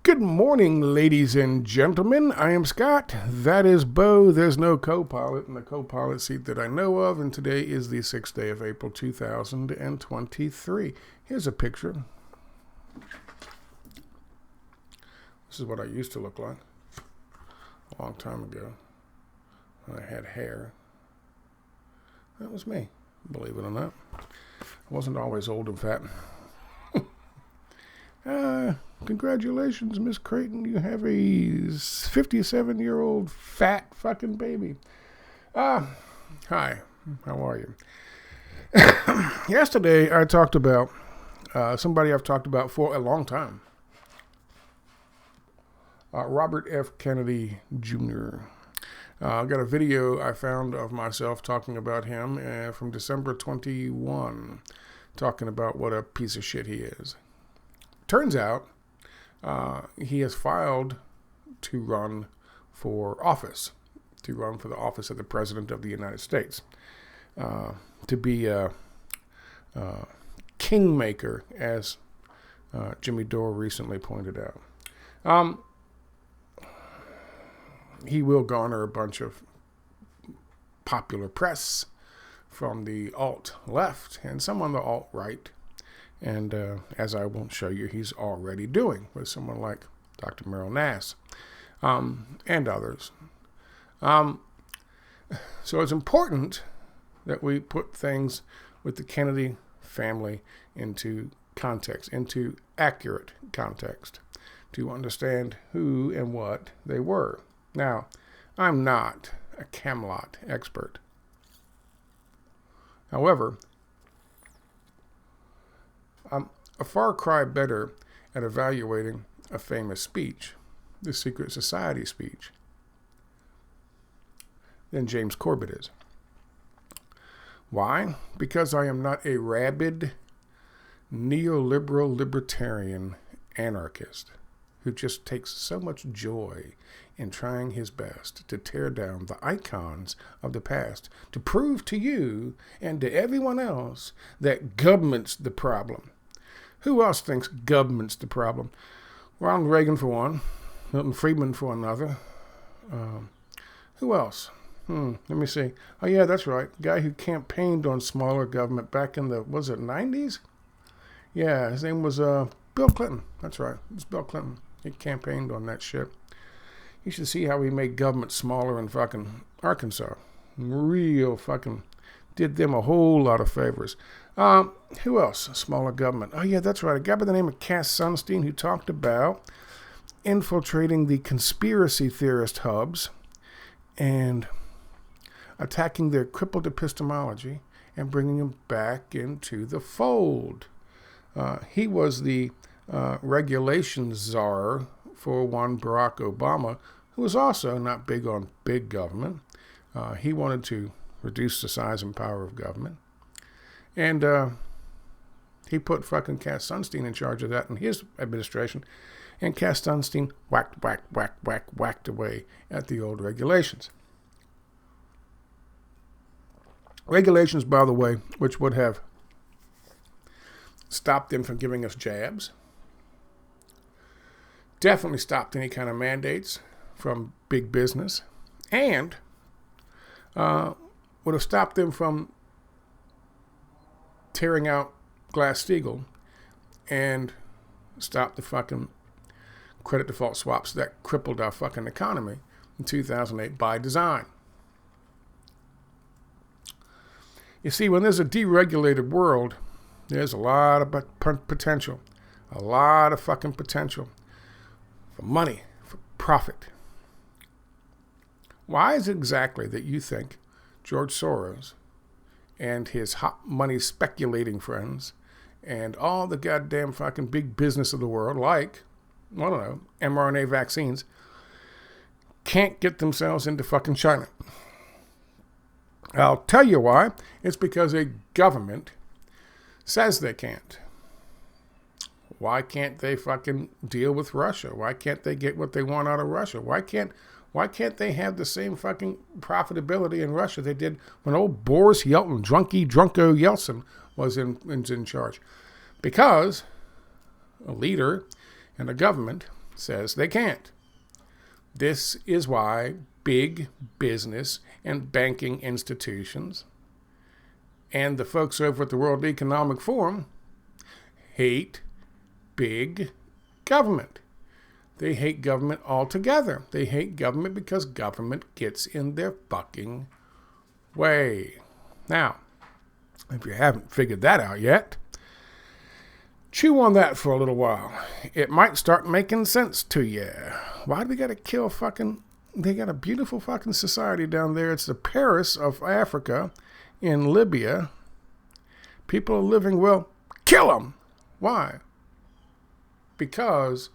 Good morning, ladies and gentlemen. I am Scott. That is Bo. There's no co-pilot in the co-pilot seat that I know of, and today is the 6th day of April 2023. Here's a picture. This is what I used to look like a long time ago when I had hair. That was me, believe it or not. I wasn't always old and fat. Congratulations, Miss Creighton. You have a 57-year-old fat fucking baby. Hi. How are you? Yesterday, I talked about somebody I've talked about for a long time. Robert F. Kennedy Jr. I got a video I found of myself talking about him from December 21, talking about what a piece of shit he is. Turns out he has filed to run for office, to run for the office of the President of the United States, to be a kingmaker, as Jimmy Dore recently pointed out. He will garner a bunch of popular press from the alt-left and some on the alt-right. And as I will show you, he's already doing with someone like Dr. Merrill Nass and others. So it's important that we put things with the Kennedy family into context, into accurate context, to understand who and what they were. Now, I'm not a Camelot expert. However, I'm a far cry better at evaluating a famous speech, the Secret Society speech, than James Corbett is. Why? Because I am not a rabid, neoliberal, libertarian anarchist who just takes so much joy in trying his best to tear down the icons of the past, to prove to you and to everyone else that government's the problem. Who else thinks government's the problem? Ronald Reagan for one, Milton Friedman for another. Who else? Let me see. Oh yeah, that's right. Guy who campaigned on smaller government back in the, was it 90s? Yeah, his name was Bill Clinton. That's right. It was Bill Clinton. He campaigned on that shit. You should see how he made government smaller in fucking Arkansas. Real fucking did them a whole lot of favors. Who else? Smaller government. Oh yeah, that's right. A guy by the name of Cass Sunstein who talked about infiltrating the conspiracy theorist hubs and attacking their crippled epistemology and bringing them back into the fold. He was the regulations czar for one Barack Obama, who was also not big on big government. He wanted to reduce the size and power of government. And he put fucking Cass Sunstein in charge of that in his administration. And Cass Sunstein whacked away at the old regulations. Regulations, by the way, which would have stopped them from giving us jabs. Definitely stopped any kind of mandates from big business. And would have stopped them from tearing out Glass-Steagall and stopped the fucking credit default swaps that crippled our fucking economy in 2008 by design. You see, when there's a deregulated world, there's a lot of potential, a lot of fucking potential for money, for profit. Why is it exactly that you think George Soros and his hot money speculating friends and all the goddamn fucking big business of the world, like, I don't know, mRNA vaccines, can't get themselves into fucking China? I'll tell you why. It's because a government says they can't. Why can't they fucking deal with Russia? Why can't they get what they want out of Russia? Why can't they have the same fucking profitability in Russia they did when old Boris Yeltsin, Drunko Yeltsin, was in charge? Because a leader and a government says they can't. This is why big business and banking institutions and the folks over at the World Economic Forum hate big government. They hate government altogether. They hate government because government gets in their fucking way. Now, if you haven't figured that out yet, chew on that for a little while. It might start making sense to you. Why do we gotta kill fucking... They got a beautiful fucking society down there. It's the Paris of Africa in Libya. People are living well. Kill them. Why? Because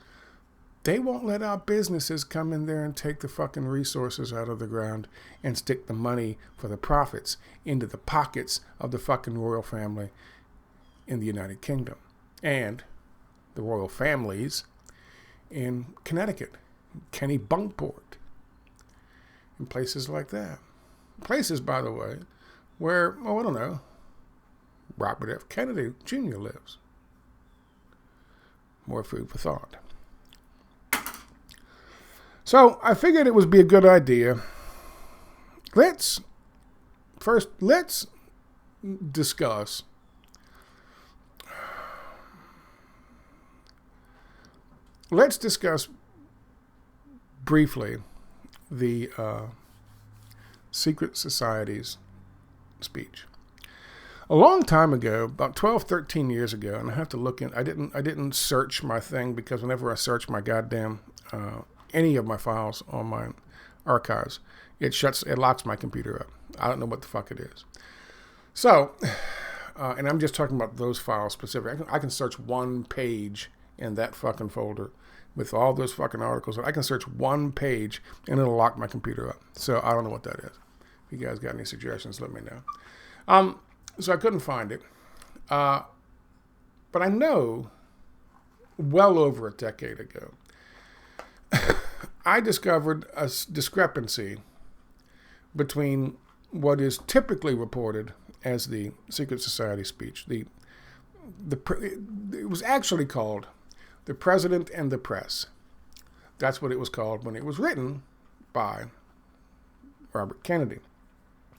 they won't let our businesses come in there and take the fucking resources out of the ground and stick the money for the profits into the pockets of the fucking royal family in the United Kingdom and the royal families in Connecticut, Kennebunkport, and places like that. Places, by the way, where, oh, I don't know, Robert F. Kennedy Jr. lives. More food for thought. So I figured it would be a good idea. Let's discuss briefly the secret society's speech. A long time ago, about 12, 13 years ago, and I have to look in, I didn't search my thing because whenever I search my goddamn, any of my files on my archives, it locks my computer up. I don't know what the fuck it is. So, and I'm just talking about those files specifically. I can search one page in that fucking folder with all those fucking articles. I can search one page and it'll lock my computer up. So I don't know what that is. If you guys got any suggestions, let me know. So I couldn't find it. But I know well over a decade ago, I discovered a discrepancy between what is typically reported as the secret society speech. It was actually called The President and the Press. That's what it was called when it was written by Robert Kennedy,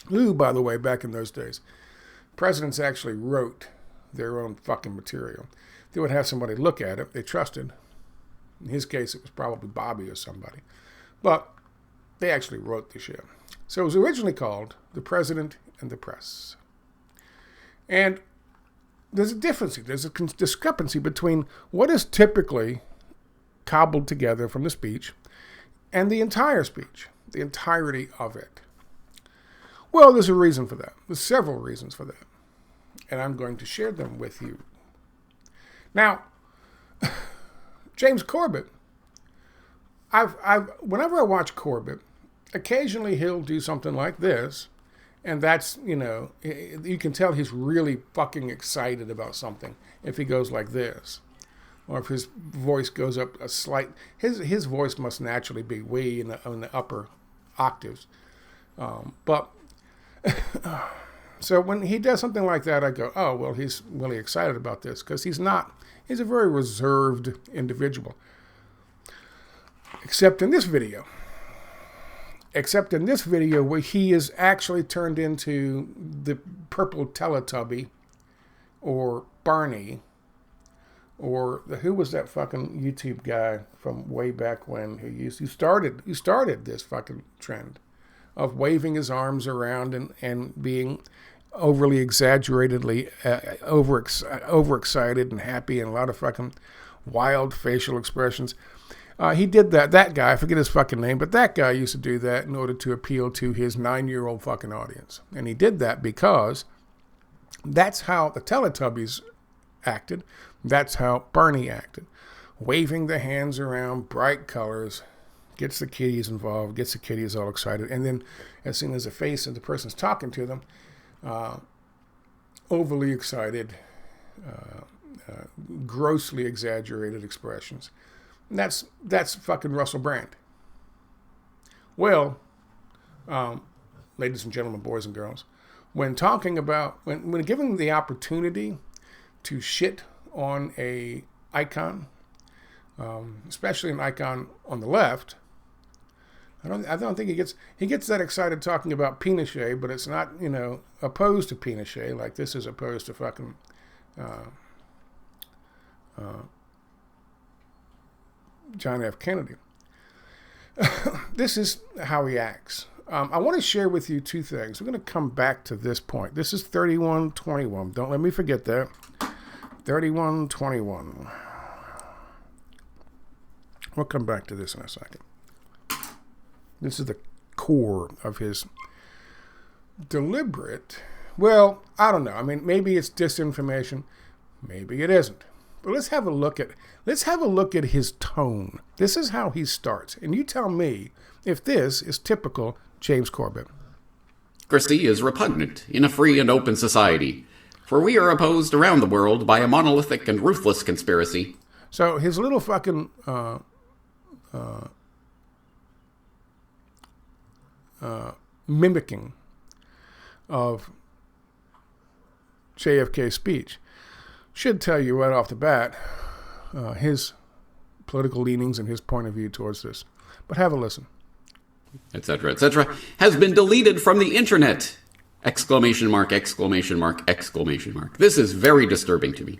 who, by the way, back in those days, presidents actually wrote their own fucking material. They would have somebody look at it they trusted. In his case, it was probably Bobby or somebody. But they actually wrote the shit. So it was originally called The President and the Press. And there's a difference. There's a discrepancy between what is typically cobbled together from the speech and the entire speech, the entirety of it. Well, there's a reason for that. There's several reasons for that. And I'm going to share them with you. Now, James Corbett, whenever I watch Corbett, occasionally he'll do something like this. And that's, you can tell he's really fucking excited about something if he goes like this. Or if his voice goes up a slight, his voice must naturally be way in the upper octaves. So when he does something like that, I go, oh, well, he's really excited about this because he's a very reserved individual. Except in this video where he is actually turned into the purple Teletubby or Barney or who was that fucking YouTube guy from way back when who started this fucking trend of waving his arms around and being overly exaggeratedly overexcited and happy and a lot of fucking wild facial expressions. He did that. That guy, I forget his fucking name, but that guy used to do that in order to appeal to his 9-year-old fucking audience. And he did that because that's how the Teletubbies acted. That's how Barney acted. Waving the hands around, bright colors, gets the kiddies involved, gets the kiddies all excited. And then as soon as the face of the person's talking to them, overly excited, grossly exaggerated expressions. And that's fucking Russell Brand. Well, ladies and gentlemen, boys and girls, when talking about, when given the opportunity to shit on a icon especially an icon on the left. I don't think he gets that excited talking about Pinochet, but it's not, opposed to Pinochet like this is opposed to fucking John F. Kennedy. This is how he acts. I want to share with you two things. We're going to come back to this point. This is 3121. Don't let me forget that. 3121. We'll come back to this in a second. This is the core of his deliberate, well, I don't know. I mean, maybe it's disinformation. Maybe it isn't. But let's have a look at his tone. This is how he starts. And you tell me if this is typical James Corbett. Secrecy is repugnant in a free and open society, for we are opposed around the world by a monolithic and ruthless conspiracy. So his little fucking mimicking of JFK's speech should tell you right off the bat his political leanings and his point of view towards this. But have a listen. Etc., etc., has been deleted from the internet! Exclamation mark, exclamation mark, exclamation mark. This is very disturbing to me.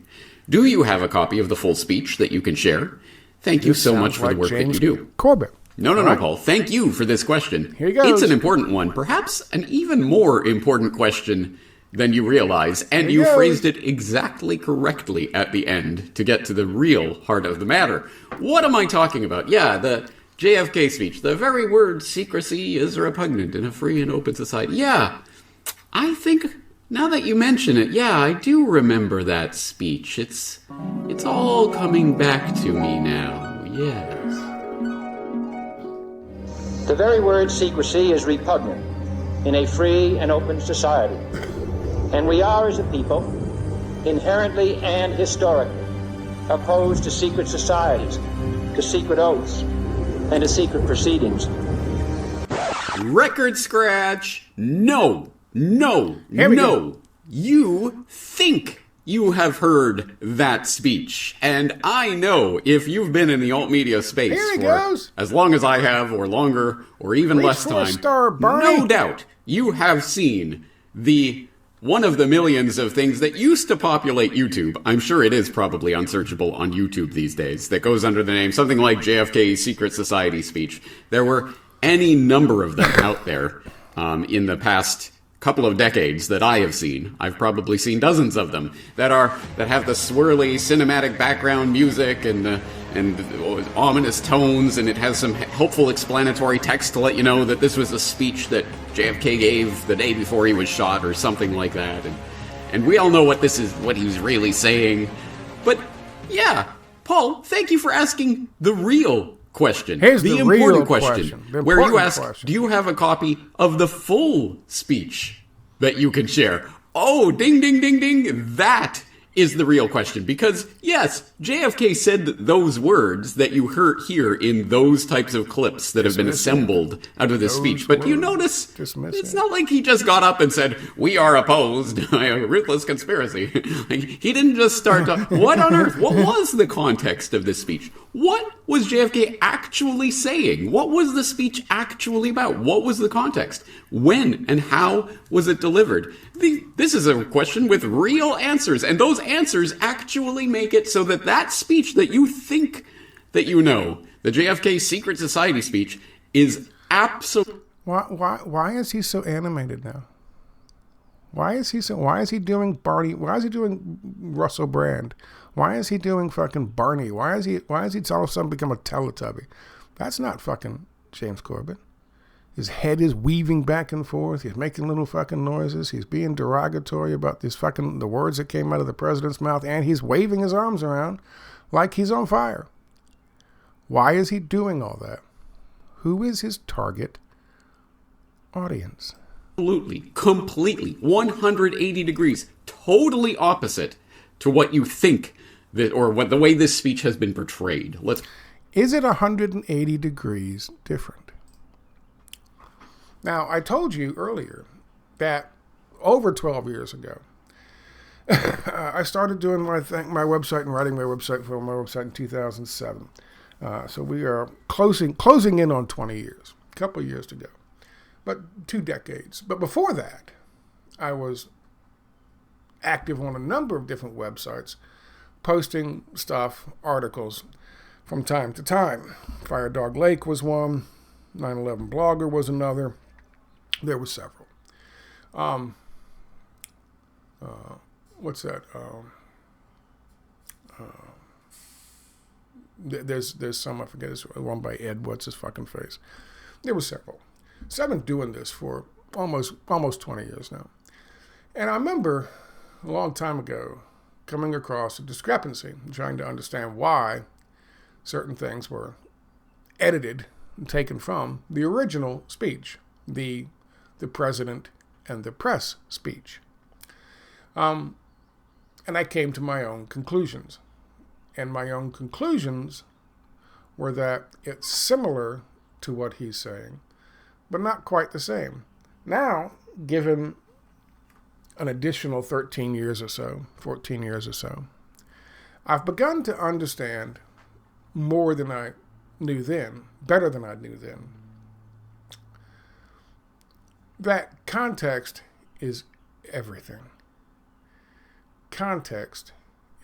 Do you have a copy of the full speech that you can share? Thank you so much for the work that you do. Corbett. No, Paul. Thank you for this question. Here you go. It's an important one, perhaps an even more important question than you realize, and you phrased it exactly correctly at the end to get to the real heart of the matter. What am I talking about? Yeah, the JFK speech. The very word secrecy is repugnant in a free and open society. Yeah, I think now that you mention it, yeah, I do remember that speech. It's all coming back to me now. Yes. The very word secrecy is repugnant in a free and open society. And we are, as a people, inherently and historically opposed to secret societies, to secret oaths, and to secret proceedings. Record scratch. No. You think you have heard that speech. And I know if you've been in the alt media space for as long as I have, or longer, or even less time, no doubt you have seen one of the millions of things that used to populate YouTube. I'm sure it is probably unsearchable on YouTube these days, that goes under the name something like JFK's Secret Society speech. There were any number of them out there in the past couple of decades that I have seen. I've probably seen dozens of them that have the swirly cinematic background music and ominous tones, and it has some helpful explanatory text to let you know that this was a speech that JFK gave the day before he was shot or something like that. And we all know what he was really saying. But yeah, Paul, thank you for asking the real question. Here's the important question. Where you ask, do you have a copy of the full speech that you can share? Oh, ding, ding, ding, ding. That is the real question. Because, yes, JFK said those words that you hear in those types of clips that have been assembled out of this speech. But you notice, it's not like he just got up and said, we are opposed by a ruthless conspiracy. He didn't just start to, what on earth? What was the context of this speech? What was JFK actually saying? What was the speech actually about? What was the context? When and how was it delivered? This is a question with real answers, and those answers actually make it so that that speech that you think that you know, the JFK Secret Society speech, is absolutely... Why is he so animated now? Why is he doing Barney? Why is he doing Russell Brand? Why is he doing fucking Barney? Why is he all of a sudden become a Teletubby? That's not fucking James Corbett. His head is weaving back and forth. He's making little fucking noises. He's being derogatory about the words that came out of the president's mouth, and he's waving his arms around like he's on fire. Why is he doing all that? Who is his target audience? Absolutely, completely, 180 degrees, totally opposite to what you think that, or what the way this speech has been portrayed. Is it 180 degrees different? Now, I told you earlier that over 12 years ago, I started doing my website and writing my website for my website in 2007. So we are closing in on 20 years, a couple of years to go, but 2 decades. But before that, I was active on a number of different websites, posting stuff, articles from time to time. Fire Dog Lake was one, 9/11 Blogger was another. There were several. What's that? There's some, I forget, it's one by Ed, what's his fucking face. There were several. So I've been doing this for almost 20 years now. And I remember a long time ago coming across a discrepancy, trying to understand why certain things were edited and taken from the original speech, the president and the press speech. And I came to my own conclusions. And my own conclusions were that it's similar to what he's saying, but not quite the same. Now, given an additional 13 years or so, 14 years or so, I've begun to understand more than I knew then, better than I knew then, that context is everything. Context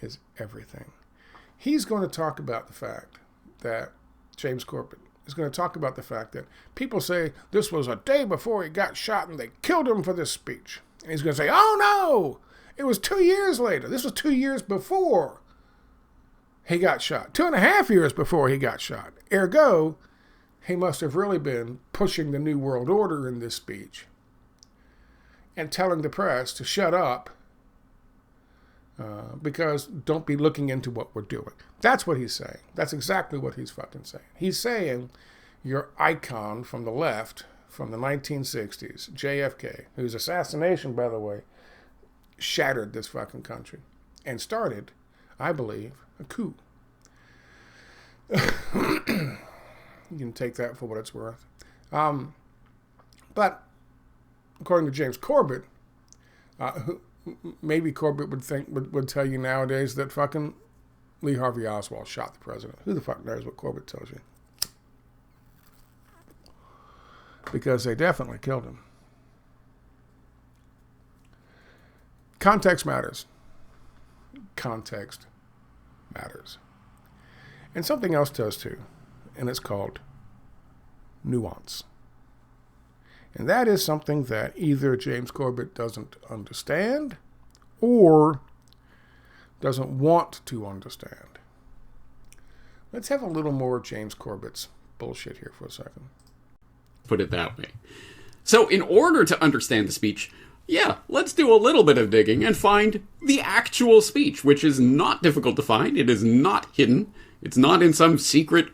is everything. He's going to talk about the fact that, James Corbett is going to talk about the fact that people say this was a day before he got shot and they killed him for this speech. And he's going to say, oh no, it was 2 years later. This was 2 years before he got shot. 2.5 years before he got shot. Ergo, he must have really been pushing the New World Order in this speech and telling the press to shut up because don't be looking into what we're doing. That's what he's saying. That's exactly what he's fucking saying. He's saying your icon from the left, from the 1960s, JFK, whose assassination, by the way, shattered this fucking country and started, I believe, a coup. You can take that for what it's worth. But according to James Corbett, maybe Corbett would tell you nowadays that fucking Lee Harvey Oswald shot the president. Who the fuck knows what Corbett tells you? Because they definitely killed him. Context matters. Context matters. And something else does too, and it's called nuance. And that is something that either James Corbett doesn't understand or doesn't want to understand. Let's have a little more James Corbett's bullshit here for a second. Put it that way. So in order to understand the speech, yeah, let's do a little bit of digging and find the actual speech, which is not difficult to find. It is not hidden. It's not in some secret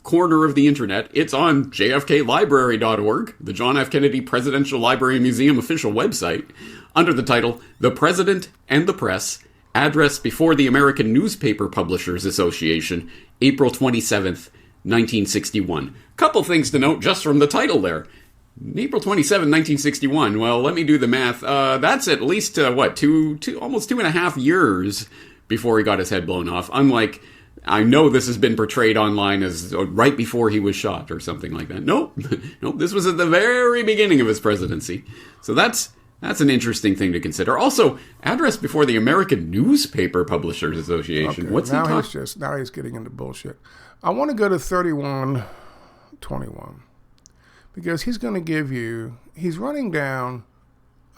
corner of the internet. It's on jfklibrary.org, the John F. Kennedy Presidential Library Museum official website, under the title, The President and the Press, Address Before the American Newspaper Publishers Association, April 27th, 1961. Couple things to note just from the title there. April 27, 1961. Well, let me do the math. That's at least, almost 2.5 years before he got his head blown off. Unlike, I know this has been portrayed online as right before he was shot or something like that. Nope. Nope. This was at the very beginning of his presidency. So that's an interesting thing to consider. Also, address before the American Newspaper Publishers Association. Okay, What's he talking? Now he's getting into bullshit. I want to go to 3121 because he's going to give you, he's running down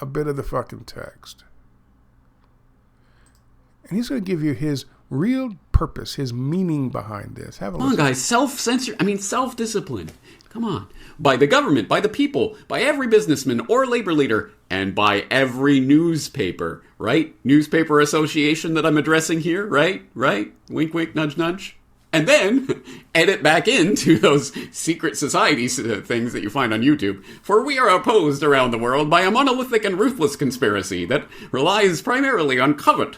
a bit of the fucking text. And he's going to give you his real purpose, his meaning behind this. Have a listen. Come on, guys. Self-discipline. Come on. By the government, by the people, by every businessman or labor leader, and by every newspaper, right? Newspaper association that I'm addressing here, right? Right? Wink, wink, nudge, nudge. And then edit back into those secret societies things that you find on YouTube. For we are opposed around the world by a monolithic and ruthless conspiracy that relies primarily on covet.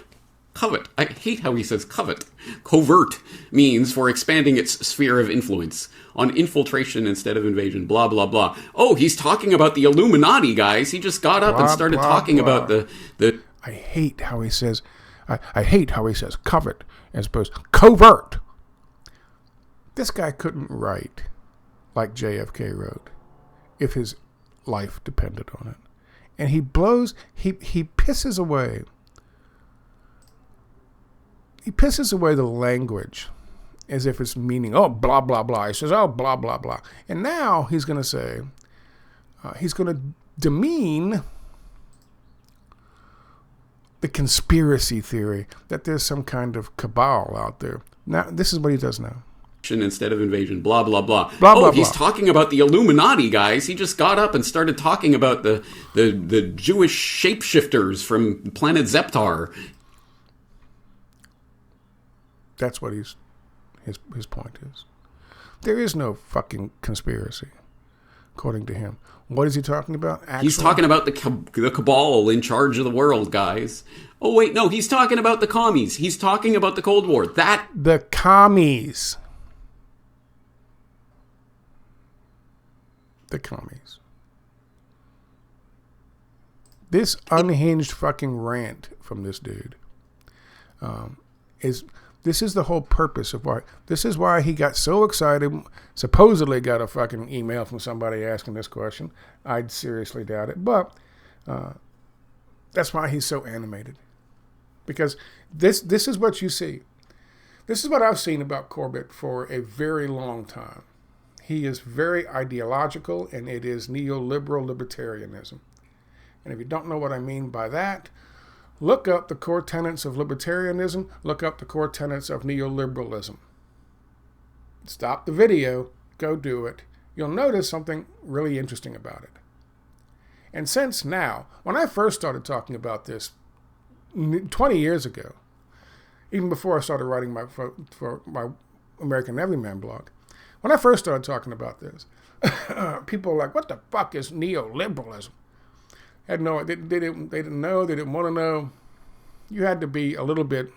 I hate how he says covet. Covert means for expanding its sphere of influence. On infiltration instead of invasion. Blah, blah, blah. Oh, he's talking about the Illuminati, guys. He just got up and started talking about the... I hate how he says... I hate how he says covet as opposed to covert. This guy couldn't write like JFK wrote if his life depended on it. And he pisses away. He pisses away the language as if it's meaning, oh, blah, blah, blah. He says, oh, blah, blah, blah. And now he's going to say, he's going to demean the conspiracy theory that there's some kind of cabal out there. Now, this is what he does now. Instead of invasion, blah, blah, blah. Blah, blah, he's blah. talking about the Illuminati, guys. He just got up and started talking about the Jewish shapeshifters from planet Zeptar. That's what his point is. There is no fucking conspiracy, according to him. What is he talking about? He's talking about the cabal in charge of the world, guys. Oh, wait, no, he's talking about the commies. He's talking about the Cold War. The commies. The commies. This unhinged fucking rant from this dude this is the whole purpose of why. This is why he got so excited. Supposedly got a fucking email from somebody asking this question. I'd seriously doubt it. But that's why he's so animated. Because this is what you see. This is what I've seen about Corbett for a very long time. He is very ideological, and it is neoliberal libertarianism. And if you don't know what I mean by that, look up the core tenets of libertarianism. Look up the core tenets of neoliberalism. Stop the video. Go do it. You'll notice something really interesting about it. And since now, when I first started talking about this 20 years ago, even before I started writing for my American Everyman blog, when I first started talking about this, people were like, what the fuck is neoliberalism? They didn't know, they didn't want to know. You had to be a little bit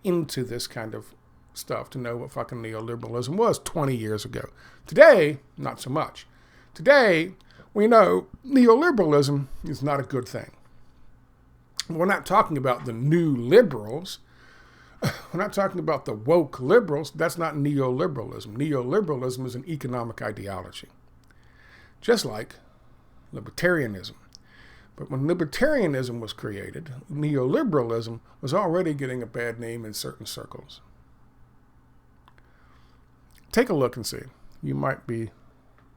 into this kind of stuff to know what fucking neoliberalism was 20 years ago. Today, not so much. Today, we know neoliberalism is not a good thing. We're not talking about the new liberals. We're not talking about the woke liberals. That's not neoliberalism. Neoliberalism is an economic ideology, just like libertarianism. But when libertarianism was created, neoliberalism was already getting a bad name in certain circles. Take a look and see. You might be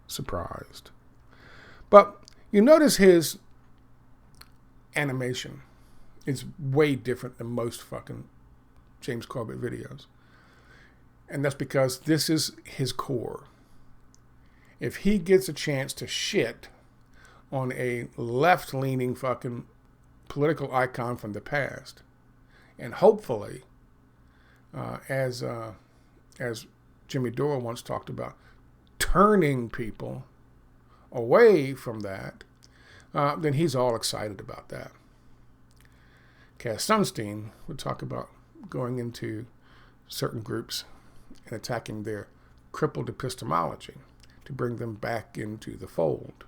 surprised. But you notice his animation is way different than most fucking James Corbett videos. And that's because this is his core. If he gets a chance to shit on a left-leaning fucking political icon from the past, and hopefully, as Jimmy Dore once talked about, turning people away from that, then he's all excited about that. Cass Sunstein would talk about going into certain groups and attacking their crippled epistemology to bring them back into the fold.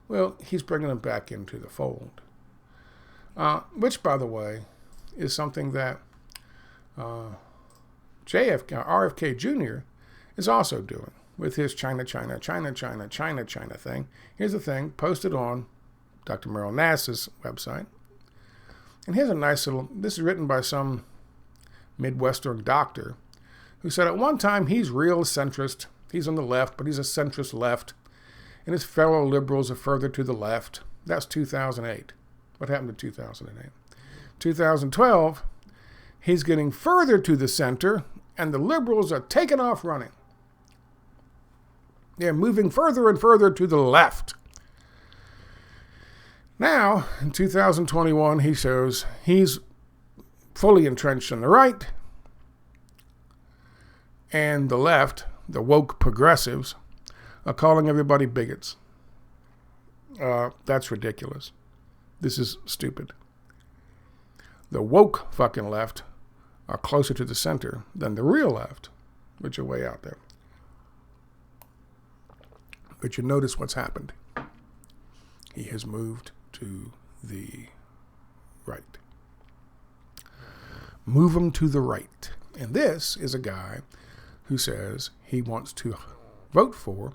Well, he's bringing them back into the fold, which, by the way, is something that RFK Jr. is also doing with his China thing. Here's the thing, posted on Dr. Merrill Nass's website. And here's a nice little, this is written by some Midwestern doctor who said at one time he's real centrist. He's on the left, but he's a centrist left. And his fellow liberals are further to the left. That's 2008. What happened in 2008? 2012, he's getting further to the center, and the liberals are taking off running. They're moving further and further to the left. Now, in 2021, he shows he's fully entrenched on the right, and the left, the woke progressives, are calling everybody bigots. That's ridiculous. This is stupid. The woke fucking left are closer to the center than the real left, which are way out there. But you notice what's happened. He has moved to the right. Move him to the right. And this is a guy who says he wants to vote for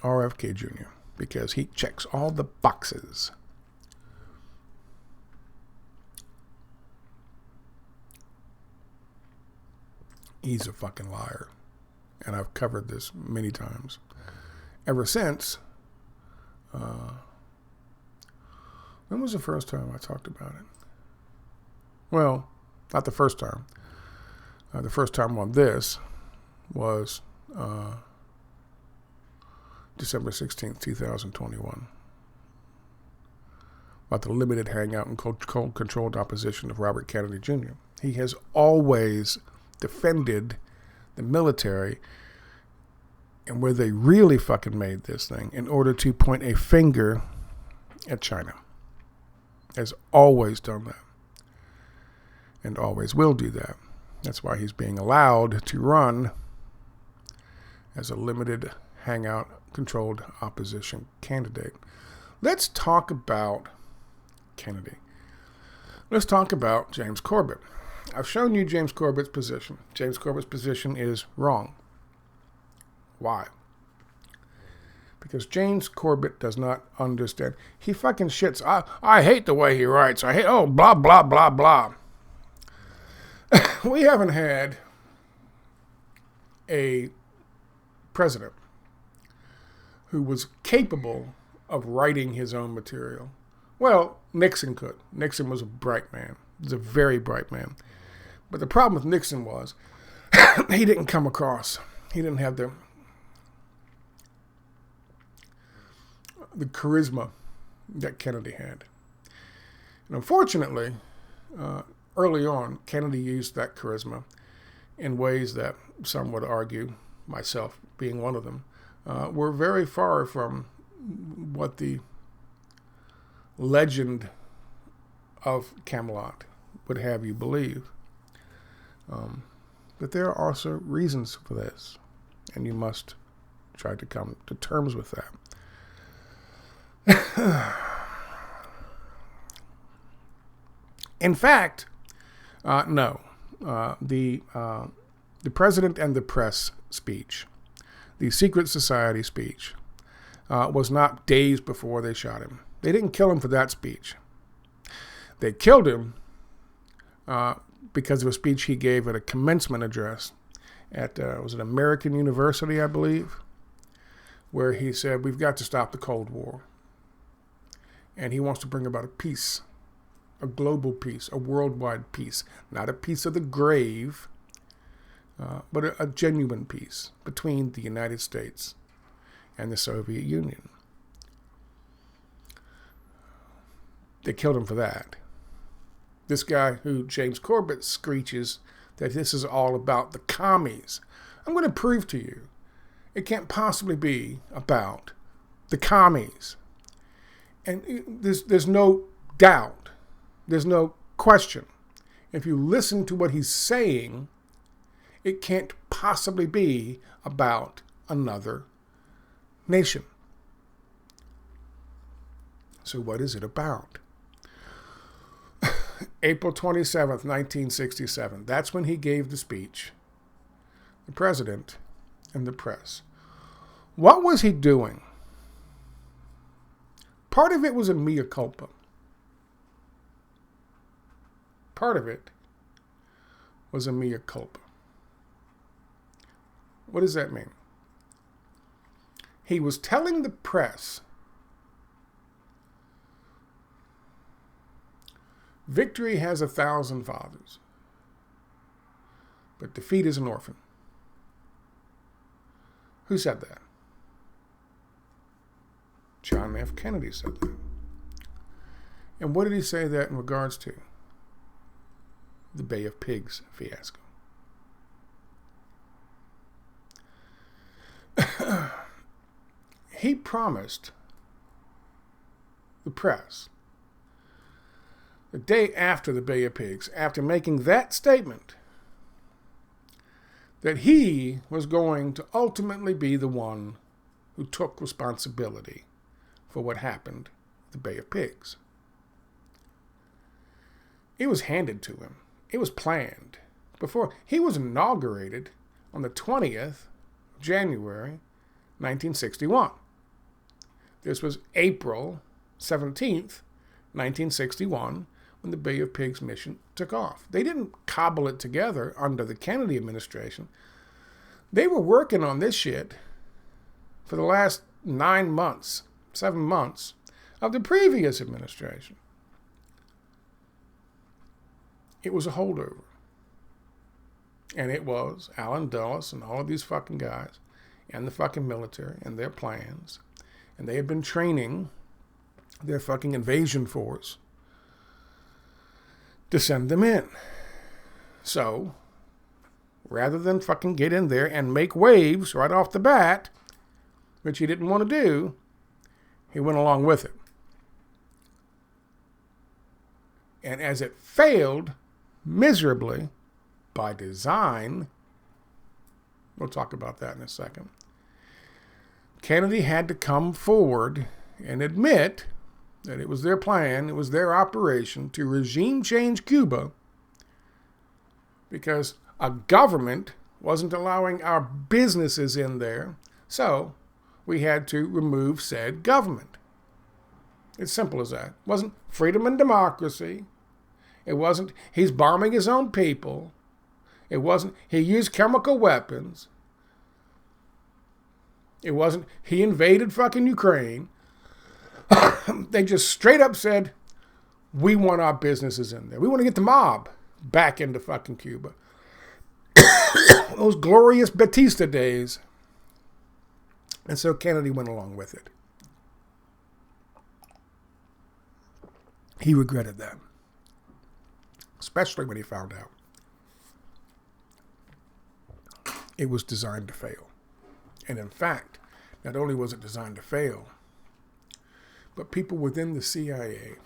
RFK Jr. because he checks all the boxes. He's a fucking liar. And I've covered this many times. Ever since, when was the first time I talked about it? Well, not the first time. The first time on this was December 16th, 2021. About the limited hangout and controlled opposition of Robert Kennedy Jr. He has always defended the military, and where they really fucking made this thing in order to point a finger at China. Has always done that. And always will do that. That's why he's being allowed to run as a limited hangout controlled opposition candidate. Let's talk about Kennedy. Let's talk about James Corbett. I've shown you James Corbett's position. James Corbett's position is wrong. Why? Because James Corbett does not understand. He fucking shits. I hate the way he writes. I hate, blah, blah, blah, blah. We haven't had a president who was capable of writing his own material. Well, Nixon could. Nixon was a bright man. He was a very bright man. But the problem with Nixon was he didn't come across. He didn't have the charisma that Kennedy had. And unfortunately, early on, Kennedy used that charisma in ways that some would argue, myself being one of them, were very far from what the legend of Camelot would have you believe. But there are also reasons for this, and you must try to come to terms with that. In fact, no. The President and the Press speech, the Secret Society speech, was not days before they shot him. They didn't kill him for that speech. They killed him because of a speech he gave at a commencement address at, was it American University, I believe, where he said, we've got to stop the Cold War. And he wants to bring about a peace, a global peace, a worldwide peace, not a peace of the grave, but a genuine peace between the United States and the Soviet Union. They killed him for that. This guy who James Corbett screeches that this is all about the commies. I'm going to prove to you it can't possibly be about the commies. And there's no doubt, there's no question. If you listen to what he's saying, it can't possibly be about another nation. So what is it about? April 27th, 1967. That's when he gave the speech. The President and the Press. What was he doing? Part of it was a mea culpa. Part of it was a mea culpa. What does that mean? He was telling the press, victory has 1,000 fathers, but defeat is an orphan. Who said that? John F. Kennedy said that. And what did he say that in regards to? The Bay of Pigs fiasco. He promised the press the day after the Bay of Pigs, after making that statement, that he was going to ultimately be the one who took responsibility for what happened at the Bay of Pigs. It was handed to him. It was planned before. He was inaugurated on the 20th of January, 1961. This was April 17th, 1961, when the Bay of Pigs mission took off. They didn't cobble it together under the Kennedy administration. They were working on this shit for the last 9 months, 7 months of the previous administration. It was a holdover. And it was Allen Dulles and all of these fucking guys and the fucking military and their plans. And they had been training their fucking invasion force to send them in. So, rather than fucking get in there and make waves right off the bat, which he didn't want to do, he went along with it. And as it failed miserably by design, we'll talk about that in a second, Kennedy had to come forward and admit that it was their plan, it was their operation to regime change Cuba because a government wasn't allowing our businesses in there, so we had to remove said government. It's simple as that. It wasn't freedom and democracy. It wasn't he's bombing his own people. It wasn't he used chemical weapons. It wasn't he invaded fucking Ukraine. They just straight up said, we want our businesses in there. We want to get the mob back into fucking Cuba. Those glorious Batista days. And so Kennedy went along with it. He regretted that. Especially when he found out it was designed to fail. And in fact, not only was it designed to fail, but people within the CIA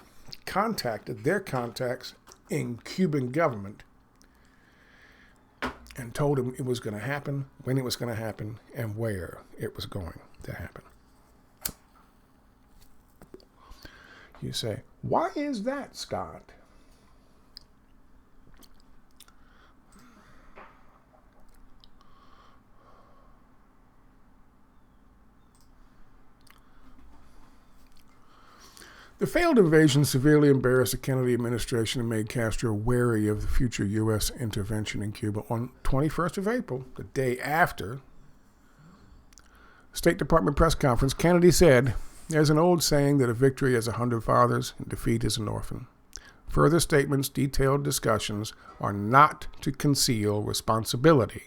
contacted their contacts in Cuban government and told them it was going to happen, when it was going to happen, and where it was going to happen. You say, why is that, Scott? The failed invasion severely embarrassed the Kennedy administration and made Castro wary of the future U.S. intervention in Cuba. On 21st of April, the day after State Department press conference, Kennedy said, "There's an old saying that a victory has 100 fathers and defeat is an orphan. Further statements, detailed discussions are not to conceal responsibility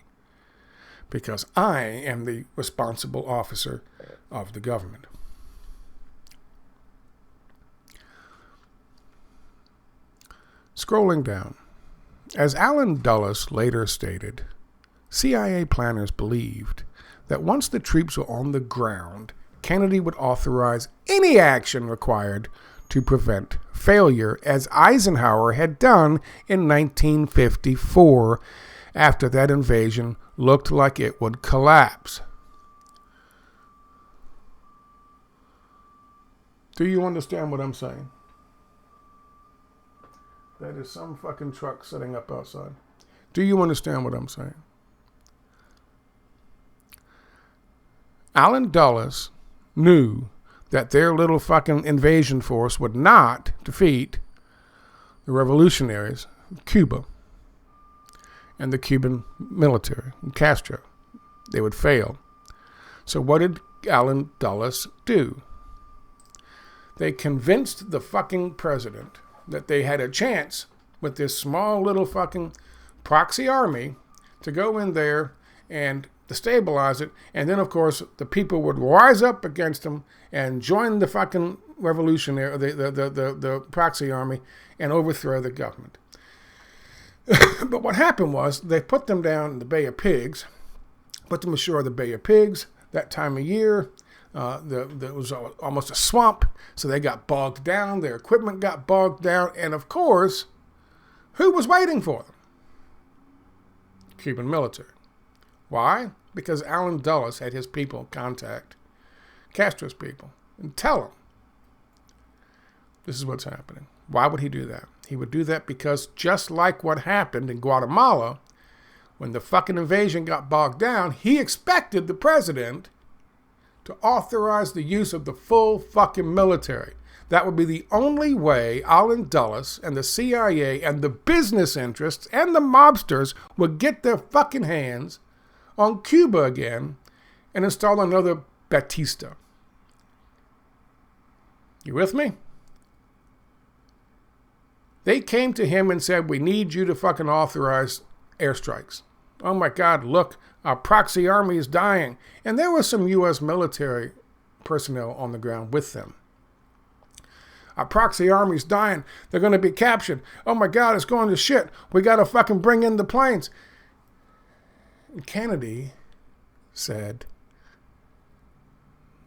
because I am the responsible officer of the government." Scrolling down, as Allen Dulles later stated, CIA planners believed that once the troops were on the ground, Kennedy would authorize any action required to prevent failure, as Eisenhower had done in 1954 after that invasion looked like it would collapse. Do you understand what I'm saying? That is some fucking truck sitting up outside. Do you understand what I'm saying? Allen Dulles knew that their little fucking invasion force would not defeat the revolutionaries of Cuba and the Cuban military, and Castro. They would fail. So what did Allen Dulles do? They convinced the fucking president that they had a chance with this small little fucking proxy army to go in there and destabilize it. And then, of course, the people would rise up against them and join the fucking revolutionary, the proxy army, and overthrow the government. But what happened was they put them down in the Bay of Pigs, put them ashore of the Bay of Pigs that time of year. There was almost a swamp, so they got bogged down. Their equipment got bogged down. And, of course, who was waiting for them? Cuban military. Why? Because Allen Dulles had his people contact Castro's people and tell them this is what's happening. Why would he do that? He would do that because just like what happened in Guatemala when the fucking invasion got bogged down, he expected the president to authorize the use of the full fucking military. That would be the only way Allen Dulles and the CIA and the business interests and the mobsters would get their fucking hands on Cuba again and install another Batista. You with me? They came to him and said, we need you to fucking authorize airstrikes. Oh my God, look, our proxy army is dying. And there was some U.S. military personnel on the ground with them. Our proxy army's dying. They're going to be captured. Oh my God, it's going to shit. We got to fucking bring in the planes. And Kennedy said,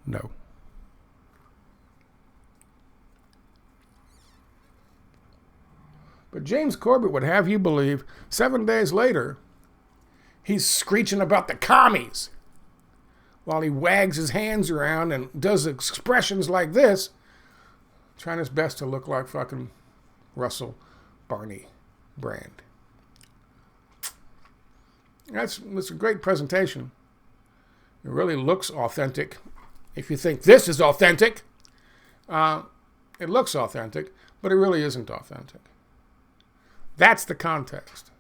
no. But James Corbett would have you believe 7 days later, he's screeching about the commies while he wags his hands around and does expressions like this, trying his best to look like fucking Russell Barney Brand. That's a great presentation. It really looks authentic. If you think this is authentic, it looks authentic, but it really isn't authentic. That's the context.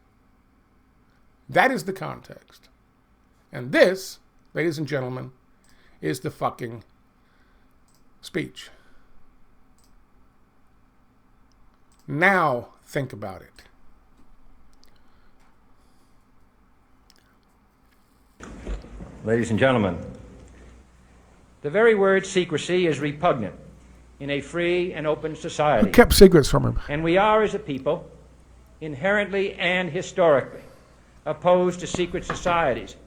That is the context. And this, ladies and gentlemen, is the fucking speech. Now think about it. Ladies and gentlemen, the very word secrecy is repugnant in a free and open society. Who kept secrets from him? And we are, as a people, inherently and historically opposed to secret societies,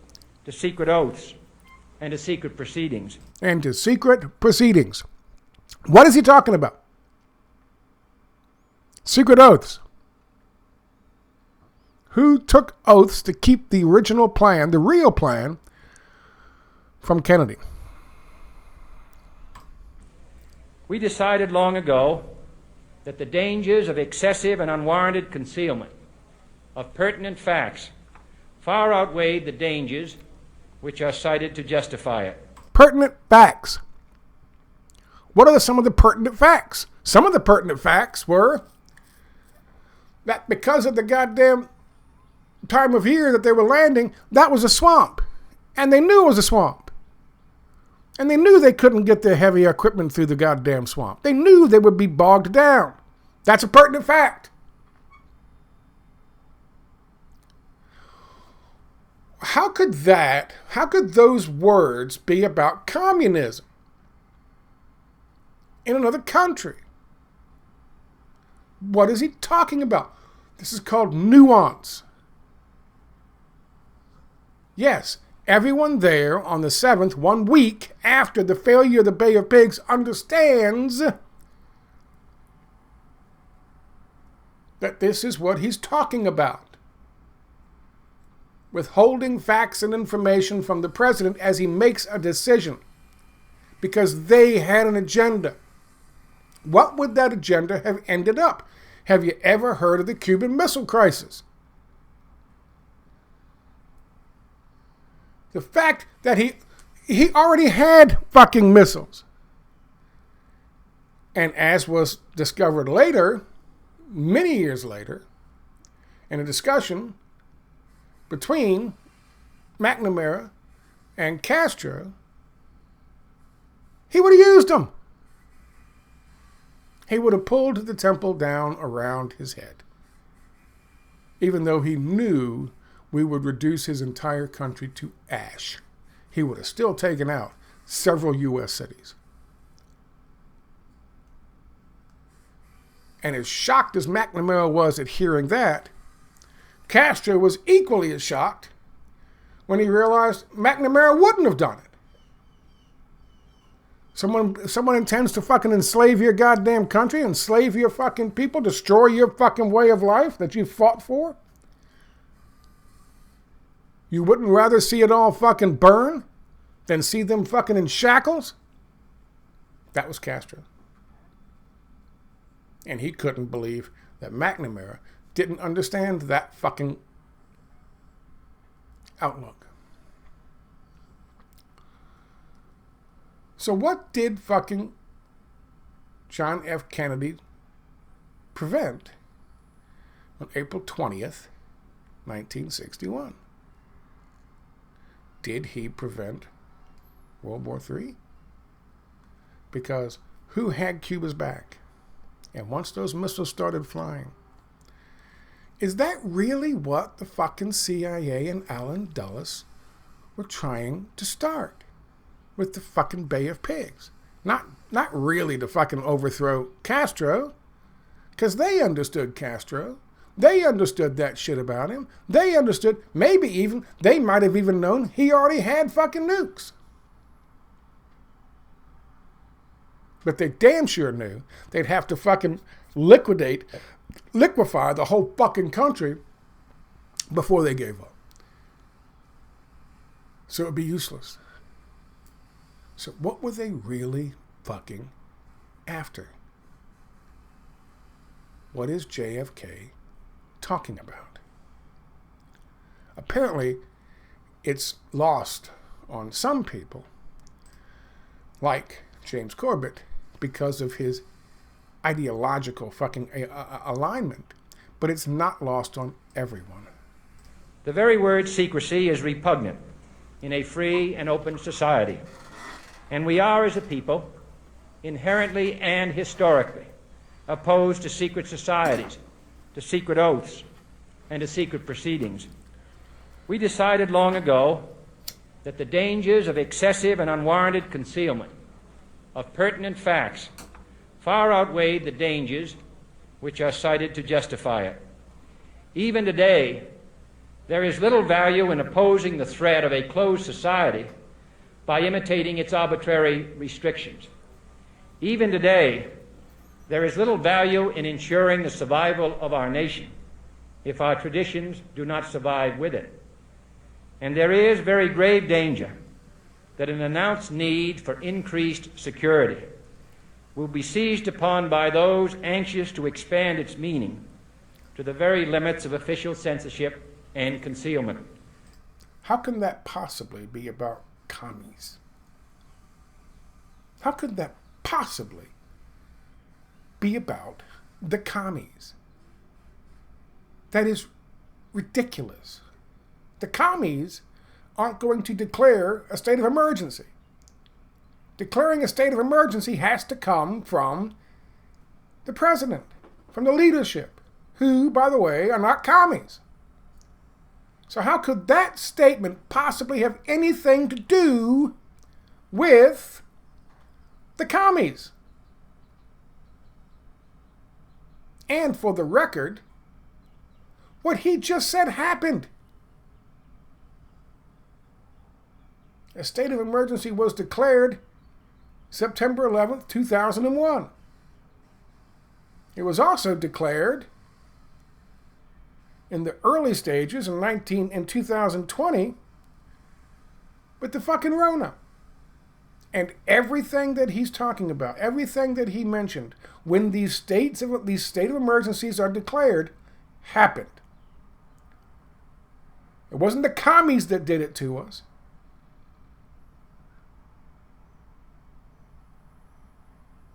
to secret oaths, and to secret proceedings. And to secret proceedings. What is he talking about? Secret oaths. Who took oaths to keep the original plan, the real plan, from Kennedy? We decided long ago that the dangers of excessive and unwarranted concealment of pertinent facts far outweighed the dangers which are cited to justify it. Pertinent facts. What are some of the pertinent facts? Some of the pertinent facts were that because of the goddamn time of year that they were landing, that was a swamp. And they knew it was a swamp. And they knew they couldn't get their heavy equipment through the goddamn swamp. They knew they would be bogged down. That's a pertinent fact. How could those words be about communism in another country? What is he talking about? This is called nuance. Yes, everyone there on the 7th, 1 week after the failure of the Bay of Pigs, understands that this is what he's talking about. Withholding facts and information from the president as he makes a decision. Because they had an agenda. What would that agenda have ended up? Have you ever heard of the Cuban Missile Crisis? The fact that he already had fucking missiles. And as was discovered later, many years later, in a discussion between McNamara and Castro, he would have used them. He would have pulled the temple down around his head. Even though he knew we would reduce his entire country to ash. He would have still taken out several U.S. cities. And as shocked as McNamara was at hearing that, Castro was equally as shocked when he realized McNamara wouldn't have done it. Someone intends to fucking enslave your goddamn country, enslave your fucking people, destroy your fucking way of life that you fought for? You wouldn't rather see it all fucking burn than see them fucking in shackles? That was Castro. And he couldn't believe that McNamara didn't understand that fucking outlook. So what did fucking John F. Kennedy prevent on April 20th, 1961? Did he prevent World War III? Because who had Cuba's back? And once those missiles started flying, is that really what the fucking CIA and Allen Dulles were trying to start with the fucking Bay of Pigs? Not really to fucking overthrow Castro, because they understood Castro. They understood that shit about him. They understood, maybe even, they might have even known he already had fucking nukes. But they damn sure knew they'd have to fucking liquefy the whole fucking country before they gave up. So it would be useless. So what were they really fucking after? What is JFK talking about? Apparently, it's lost on some people, like James Corbett, because of his ideological fucking alignment, but it's not lost on everyone. The very word secrecy is repugnant in a free and open society, and we are, as a people, inherently and historically opposed to secret societies, to secret oaths, and to secret proceedings. We decided long ago that the dangers of excessive and unwarranted concealment of pertinent facts far outweighed the dangers which are cited to justify it. Even today, there is little value in opposing the threat of a closed society by imitating its arbitrary restrictions. Even today, there is little value in ensuring the survival of our nation if our traditions do not survive with it. And there is very grave danger that an announced need for increased security will be seized upon by those anxious to expand its meaning to the very limits of official censorship and concealment. How can that possibly be about commies? How could that possibly be about the commies? That is ridiculous. The commies aren't going to declare a state of emergency. Declaring a state of emergency has to come from the president, from the leadership, who, by the way, are not commies. So how could that statement possibly have anything to do with the commies? And for the record, what he just said happened. A state of emergency was declared September 11th, 2001. It was also declared in the early stages in 2020 with the fucking Rona. And everything that he's talking about, everything that he mentioned, when these state of emergencies are declared, happened. It wasn't the commies that did it to us.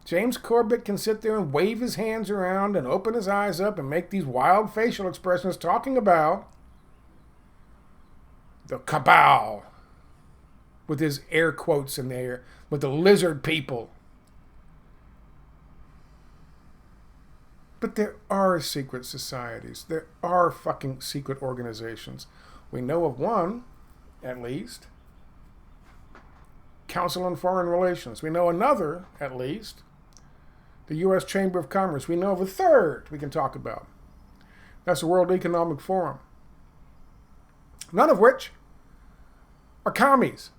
James Corbett can sit there and wave his hands around and open his eyes up and make these wild facial expressions talking about the cabal, with his air quotes in there, with the lizard people. But there are secret societies. There are fucking secret organizations. We know of one, at least. Council on Foreign Relations. We know another, at least. The U.S. Chamber of Commerce. We know of a third we can talk about. That's the World Economic Forum. None of which are commies.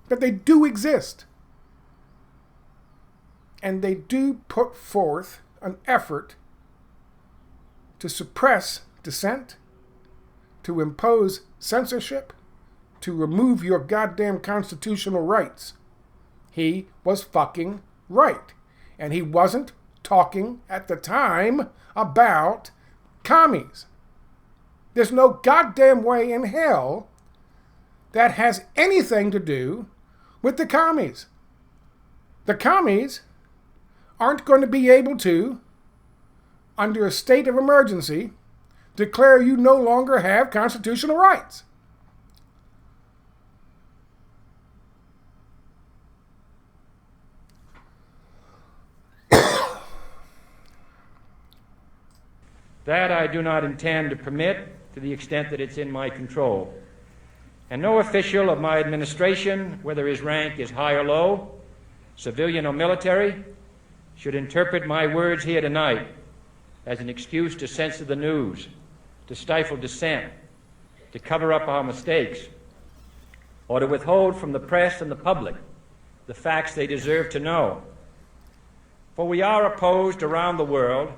But they do exist. And they do put forth an effort to suppress dissent, to impose censorship, to remove your goddamn constitutional rights. He was fucking right. And he wasn't talking at the time about commies. There's no goddamn way in hell that has anything to do with the commies. The commies aren't going to be able to, under a state of emergency, declare you no longer have constitutional rights. That I do not intend to permit to the extent that it's in my control. And no official of my administration, whether his rank is high or low, civilian or military, should interpret my words here tonight as an excuse to censor the news, to stifle dissent, to cover up our mistakes, or to withhold from the press and the public the facts they deserve to know. For we are opposed around the world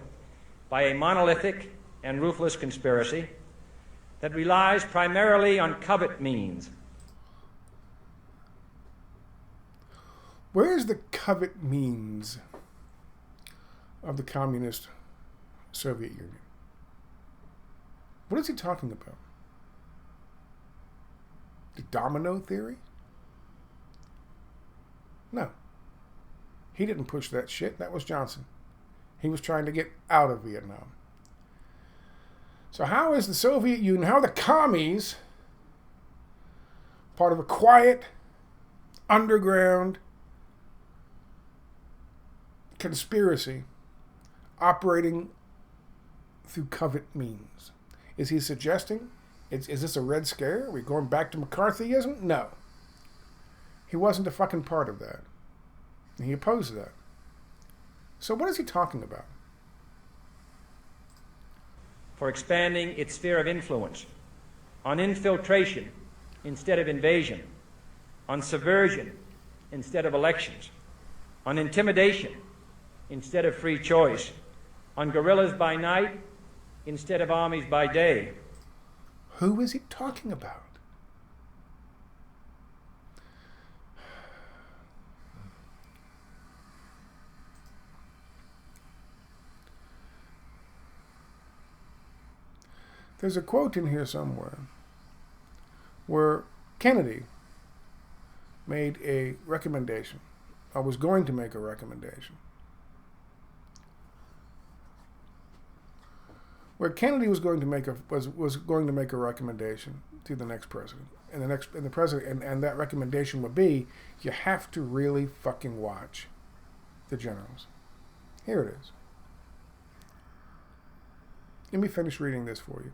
by a monolithic and ruthless conspiracy that relies primarily on covert means. Where is the covert means of the communist Soviet Union? What is he talking about? The domino theory? No. He didn't push that shit. That was Johnson. He was trying to get out of Vietnam. So how is the Soviet Union, how are the commies part of a quiet, underground conspiracy operating through covert means? Is he suggesting, is this a Red Scare? Are we going back to McCarthyism? No. He wasn't a fucking part of that. And he opposed that. So what is he talking about? For expanding its sphere of influence, on infiltration instead of invasion, on subversion instead of elections, on intimidation instead of free choice, on guerrillas by night instead of armies by day. Who is he talking about? There's a quote in here somewhere where Kennedy made a recommendation. I was going to make a recommendation. Where Kennedy was going to make a recommendation to the next president. And that recommendation would be, you have to really fucking watch the generals. Here it is. Let me finish reading this for you.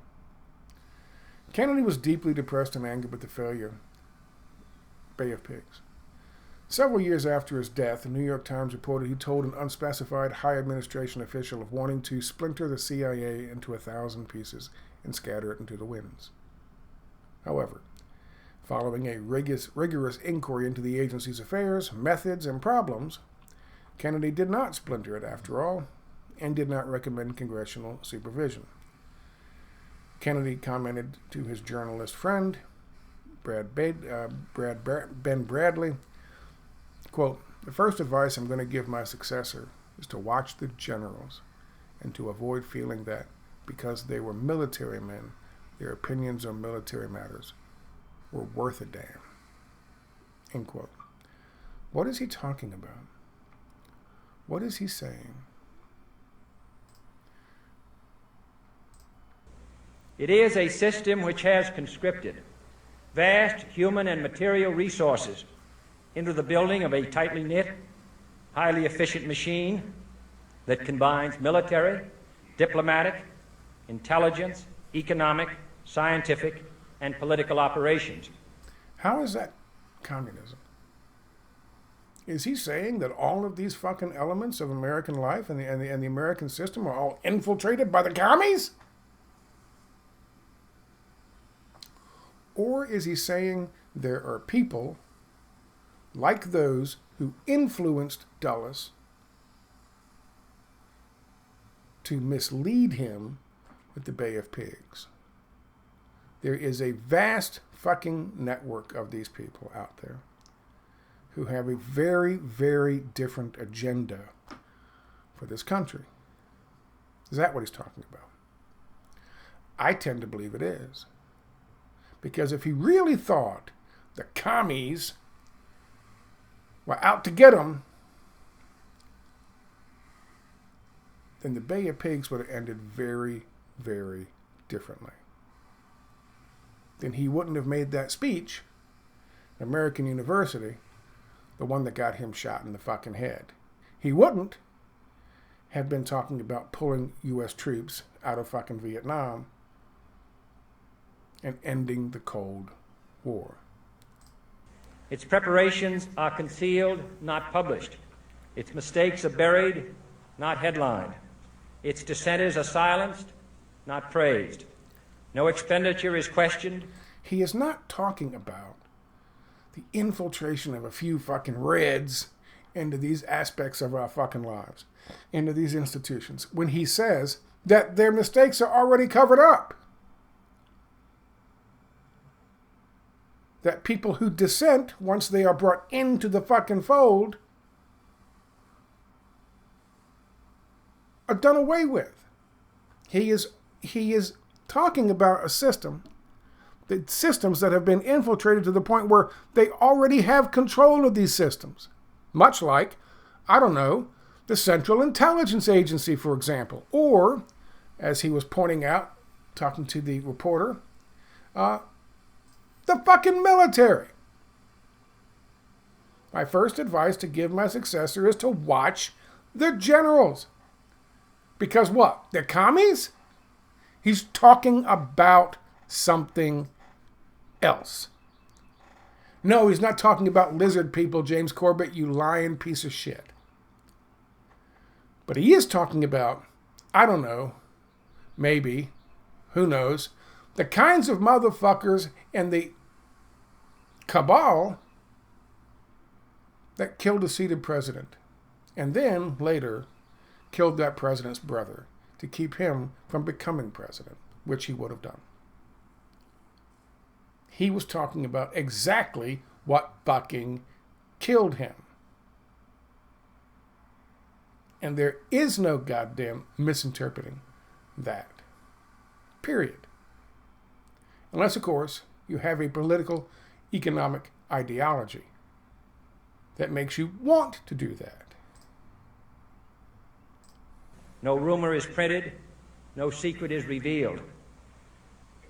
Kennedy was deeply depressed and angered with the failure Bay of Pigs. Several years after his death, the New York Times reported he told an unspecified high administration official of wanting to splinter the CIA into 1,000 pieces and scatter it into the winds. However, following a rigorous inquiry into the agency's affairs, methods, and problems, Kennedy did not splinter it after all, and did not recommend congressional supervision. Kennedy commented to his journalist friend, Ben Bradley, quote, "The first advice I'm going to give my successor is to watch the generals and to avoid feeling that because they were military men, their opinions on military matters were worth a damn." End quote. What is he talking about? What is he saying? It is a system which has conscripted vast human and material resources into the building of a tightly knit, highly efficient machine that combines military, diplomatic, intelligence, economic, scientific, and political operations. How is that communism? Is he saying that all of these fucking elements of American life and the American system are all infiltrated by the commies? Or is he saying there are people like those who influenced Dulles to mislead him with the Bay of Pigs? There is a vast fucking network of these people out there who have a very, very different agenda for this country. Is that what he's talking about? I tend to believe it is. Because if he really thought the commies were out to get him, then the Bay of Pigs would have ended very, very differently. Then he wouldn't have made that speech at American University, the one that got him shot in the fucking head. He wouldn't have been talking about pulling U.S. troops out of fucking Vietnam and ending the Cold War. Its preparations are concealed, not published. Its mistakes are buried, not headlined. Its dissenters are silenced, not praised. No expenditure is questioned. He is not talking about the infiltration of a few fucking Reds into these aspects of our fucking lives, into these institutions, when he says that their mistakes are already covered up. That people who dissent, once they are brought into the fucking fold, are done away with. He is talking about a system, the systems that have been infiltrated to the point where they already have control of these systems. Much like, I don't know, the Central Intelligence Agency, for example. Or, as he was pointing out, talking to the reporter, the fucking military. My first advice to give my successor is to watch the generals. Because what? They're commies? He's talking about something else. No, he's not talking about lizard people, James Corbett, you lying piece of shit. But he is talking about, I don't know, maybe, who knows, the kinds of motherfuckers and the cabal that killed a seated president. And then, later, killed that president's brother to keep him from becoming president, which he would have done. He was talking about exactly what fucking killed him. And there is no goddamn misinterpreting that. Period. Unless, of course, you have a political, economic ideology that makes you want to do that. No rumor is printed, no secret is revealed.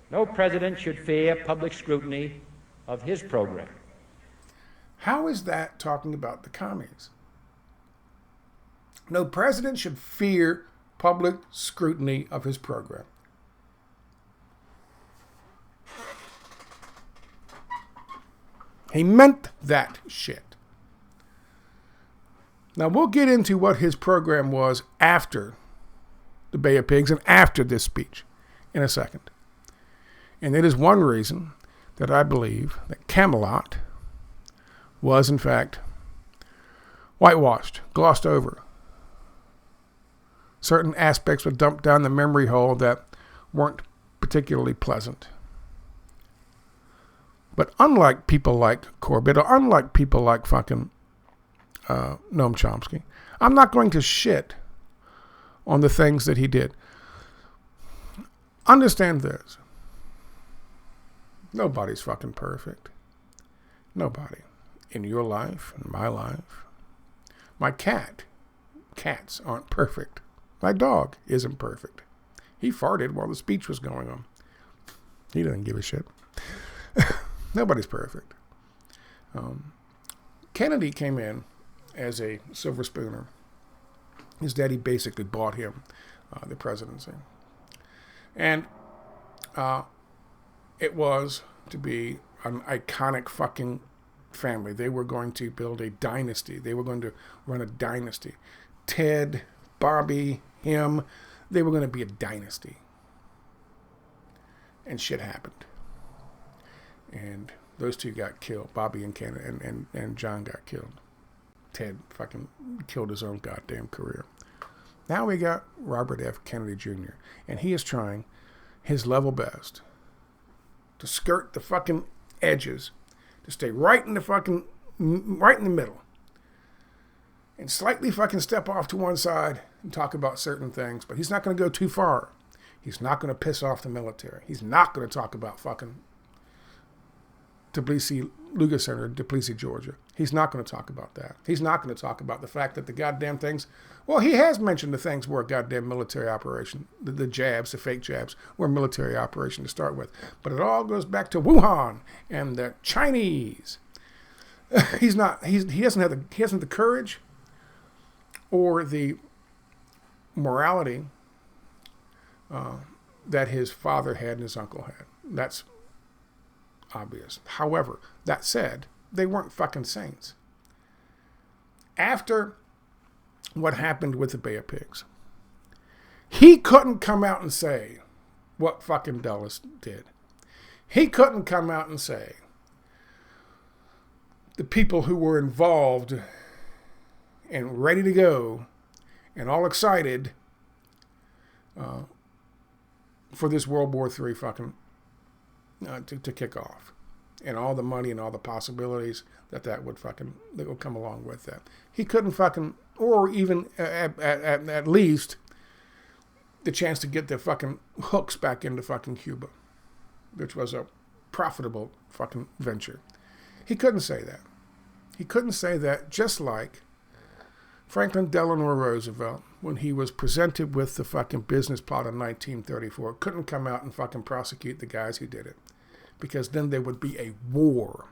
No president should fear public scrutiny of his program. How is that talking about the commies? No president should fear public scrutiny of his program. He meant that shit. Now we'll get into what his program was after the Bay of Pigs and after this speech in a second. And it is one reason that I believe that Camelot was, in fact, whitewashed, glossed over. Certain aspects were dumped down the memory hole that weren't particularly pleasant. But unlike people like Corbett, or unlike people like fucking Noam Chomsky, I'm not going to shit on the things that he did. Understand this. Nobody's fucking perfect. Nobody. In your life, in my life. My cats aren't perfect. My dog isn't perfect. He farted while the speech was going on. He doesn't give a shit. Nobody's perfect. Kennedy came in as a silver spooner. His daddy basically bought him the presidency. And it was to be an iconic fucking family. They were going to build a dynasty. They were going to run a dynasty. Ted, Bobby, him, they were going to be a dynasty. And shit happened. And those two got killed. Bobby and Ken and John got killed. Ted fucking killed his own goddamn career. Now we got Robert F. Kennedy Jr. And he is trying his level best to skirt the fucking edges, to stay right in the middle, and slightly fucking step off to one side and talk about certain things. But he's not going to go too far. He's not going to piss off the military. He's not going to talk about fucking Tbilisi, Luga Center, Tbilisi, Georgia. He's not going to talk about that. He's not going to talk about the fact that the goddamn things, well, he has mentioned the things were a goddamn military operation. The jabs, the fake jabs, were a military operation to start with. But it all goes back to Wuhan and the Chinese. He hasn't the courage or the morality that his father had and his uncle had. That's obvious. However, that said, they weren't fucking saints. After what happened with the Bay of Pigs, he couldn't come out and say what fucking Dulles did. He couldn't come out and say the people who were involved and ready to go and all excited for this World War III fucking to kick off, and all the money and all the possibilities that would come along with that. He couldn't fucking, or even at least the chance to get the fucking hooks back into fucking Cuba, which was a profitable fucking venture. He couldn't say that. He couldn't say that, just like Franklin Delano Roosevelt, when he was presented with the fucking business plot in 1934, couldn't come out and fucking prosecute the guys who did it. Because then there would be a war.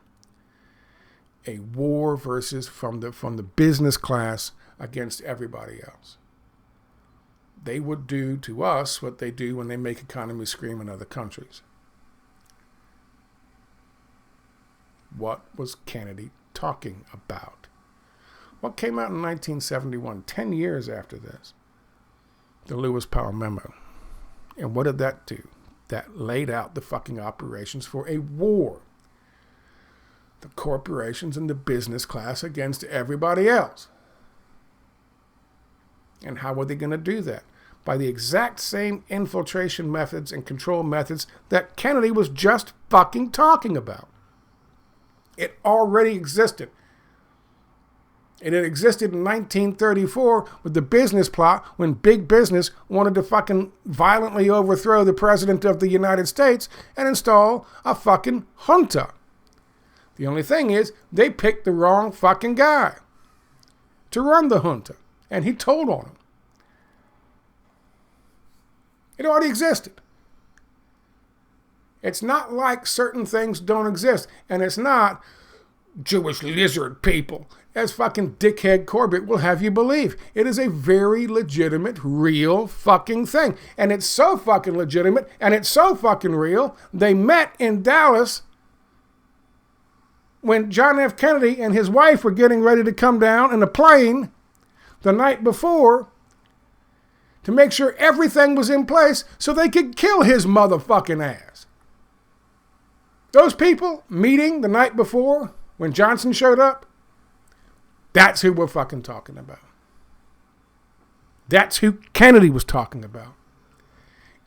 A war versus from the business class against everybody else. They would do to us what they do when they make economies scream in other countries. What was Kennedy talking about? What came out in 1971, 10 years after this? The Lewis Powell Memo. And what did that do? That laid out the fucking operations for a war. The corporations and the business class against everybody else. And how were they going to do that? By the exact same infiltration methods and control methods that Kennedy was just fucking talking about. It already existed. And it existed in 1934 with the business plot when big business wanted to fucking violently overthrow the president of the United States and install a fucking junta. The only thing is, they picked the wrong fucking guy to run the junta. And he told on him. It already existed. It's not like certain things don't exist. And it's not Jewish lizard people, as fucking dickhead Corbett will have you believe. It is a very legitimate, real fucking thing. And it's so fucking legitimate, and it's so fucking real, they met in Dallas when John F. Kennedy and his wife were getting ready to come down in a plane the night before to make sure everything was in place so they could kill his motherfucking ass. Those people meeting the night before when Johnson showed up, that's who we're fucking talking about. That's who Kennedy was talking about.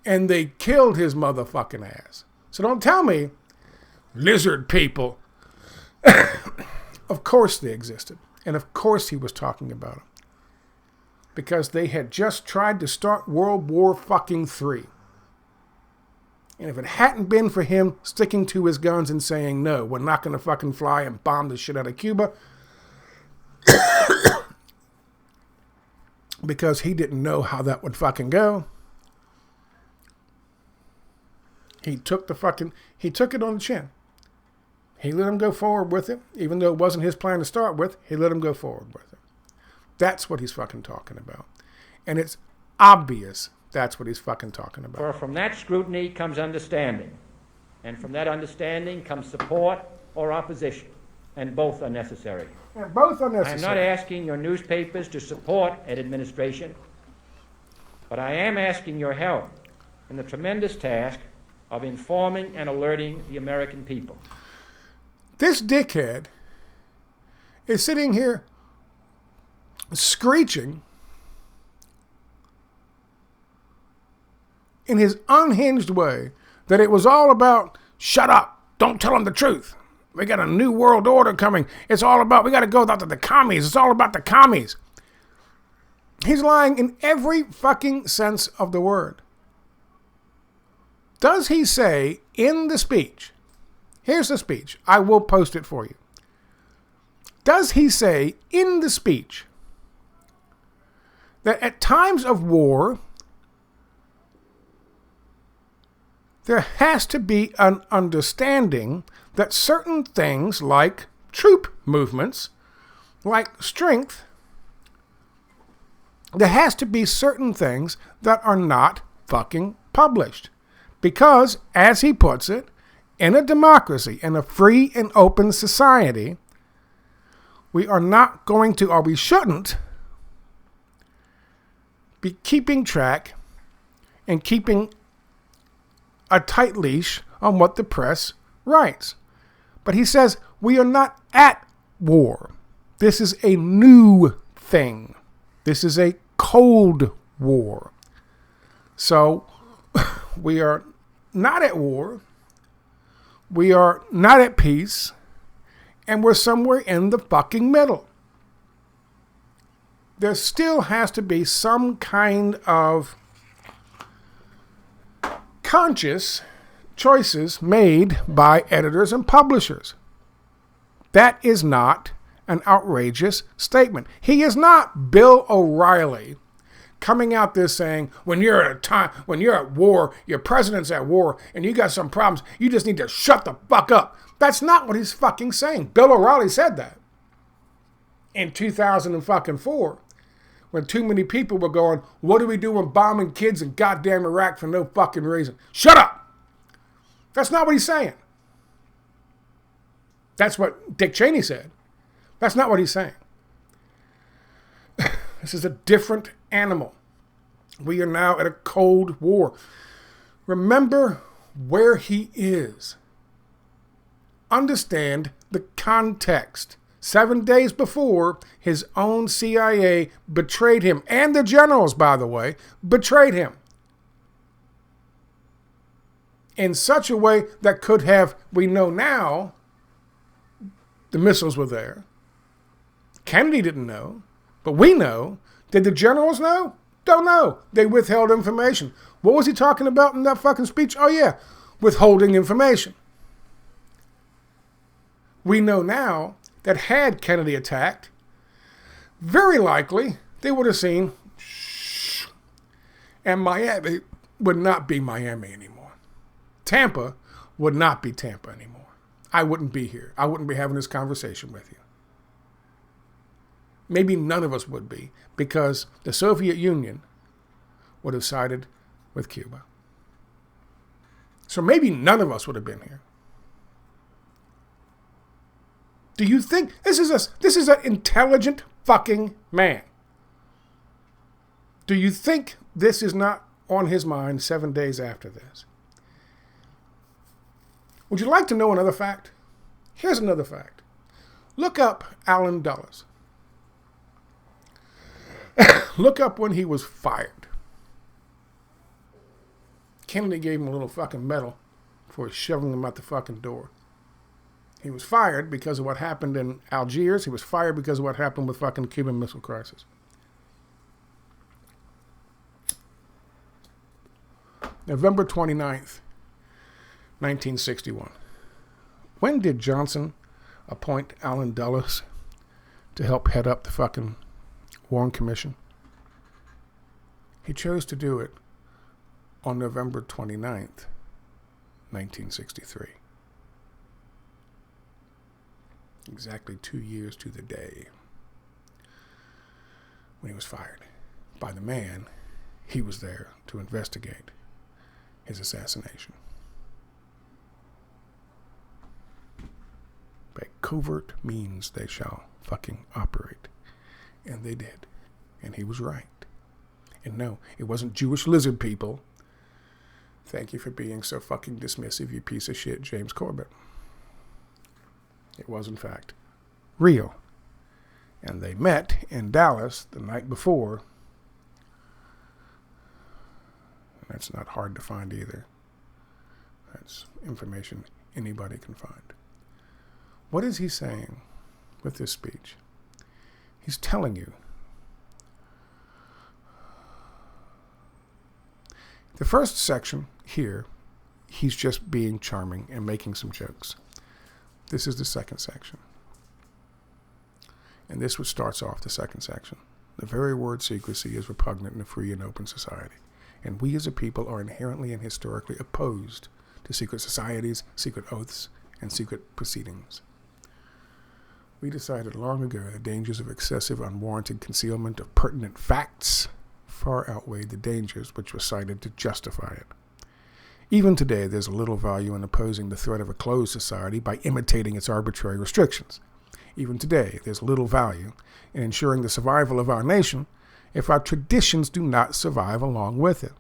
And they killed his motherfucking ass. So don't tell me lizard people. Of course they existed. And of course he was talking about them. Because they had just tried to start World War fucking III. And if it hadn't been for him sticking to his guns and saying, no, we're not going to fucking fly and bomb the shit out of Cuba, because he didn't know how that would fucking go, he took it on the chin. He let him go forward with it, even though it wasn't his plan to start with. He let him go forward with it. That's what he's fucking talking about. And it's obvious that's what he's fucking talking about. For from that scrutiny comes understanding. And from that understanding comes support or opposition. And both are necessary. And both are necessary. I'm not asking your newspapers to support an administration, but I am asking your help in the tremendous task of informing and alerting the American people. This dickhead is sitting here screeching in his unhinged way that it was all about, shut up, don't tell them the truth. We got a new world order coming. It's all about, we got to go after the commies. It's all about the commies. He's lying in every fucking sense of the word. Does he say in the speech, here's the speech, I will post it for you. Does he say in the speech that at times of war, there has to be an understanding that certain things like troop movements, like strength, there has to be certain things that are not fucking published. Because, as he puts it, in a democracy, in a free and open society, we are not going to, or we shouldn't, be keeping track and keeping a tight leash on what the press writes. But he says we are not at war. This is a new thing. This is a Cold War. So we are not at war. We are not at peace. And we're somewhere in the fucking middle. There still has to be some kind of conscious choices made by editors and publishers. That is not an outrageous statement. He is not Bill O'Reilly coming out there saying, when you're at war, your president's at war, and you got some problems, you just need to shut the fuck up. That's not what he's fucking saying. Bill O'Reilly said that in 2004, when too many people were going, what do we do when bombing kids in goddamn Iraq for no fucking reason? Shut up! That's not what he's saying. That's what Dick Cheney said. That's not what he's saying. This is a different animal. We are now at a Cold War. Remember where he is. Understand the context. 7 days before, his own CIA betrayed him. And the generals, by the way, betrayed him. In such a way that could have, we know now, the missiles were there. Kennedy didn't know, but we know. Did the generals know? Don't know. They withheld information. What was he talking about in that fucking speech? Oh yeah, withholding information. We know now that had Kennedy attacked, very likely they would have seen, and Miami would not be Miami anymore. Tampa would not be Tampa anymore. I wouldn't be here. I wouldn't be having this conversation with you. Maybe none of us would be, because the Soviet Union would have sided with Cuba. So maybe none of us would have been here. Do you think this is an intelligent fucking man? Do you think this is not on his mind 7 days after this? Would you like to know another fact? Here's another fact. Look up Allen Dulles. Look up when he was fired. Kennedy gave him a little fucking medal for shoving him out the fucking door. He was fired because of what happened in Algiers. He was fired because of what happened with fucking Cuban Missile Crisis. November 29th, 1961. When did Johnson appoint Allen Dulles to help head up the fucking Warren Commission? He chose to do it on November 29th, 1963. Exactly 2 years to the day when he was fired by the man he was there to investigate his assassination. By covert means they shall fucking operate. And they did. And he was right. And no, it wasn't Jewish lizard people. Thank you for being so fucking dismissive, you piece of shit, James Corbett. It was, in fact, real. And they met in Dallas the night before. And that's not hard to find either. That's information anybody can find. What is he saying with this speech? He's telling you. The first section here he's just being charming and making some jokes. This is the second section. And this what starts off the second section. The very word secrecy is repugnant in a free and open society. And we as a people are inherently and historically opposed to secret societies, secret oaths, and secret proceedings. We decided long ago the dangers of excessive, unwarranted concealment of pertinent facts far outweighed the dangers which were cited to justify it. Even today, there's little value in opposing the threat of a closed society by imitating its arbitrary restrictions. Even today, there's little value in ensuring the survival of our nation if our traditions do not survive along with it.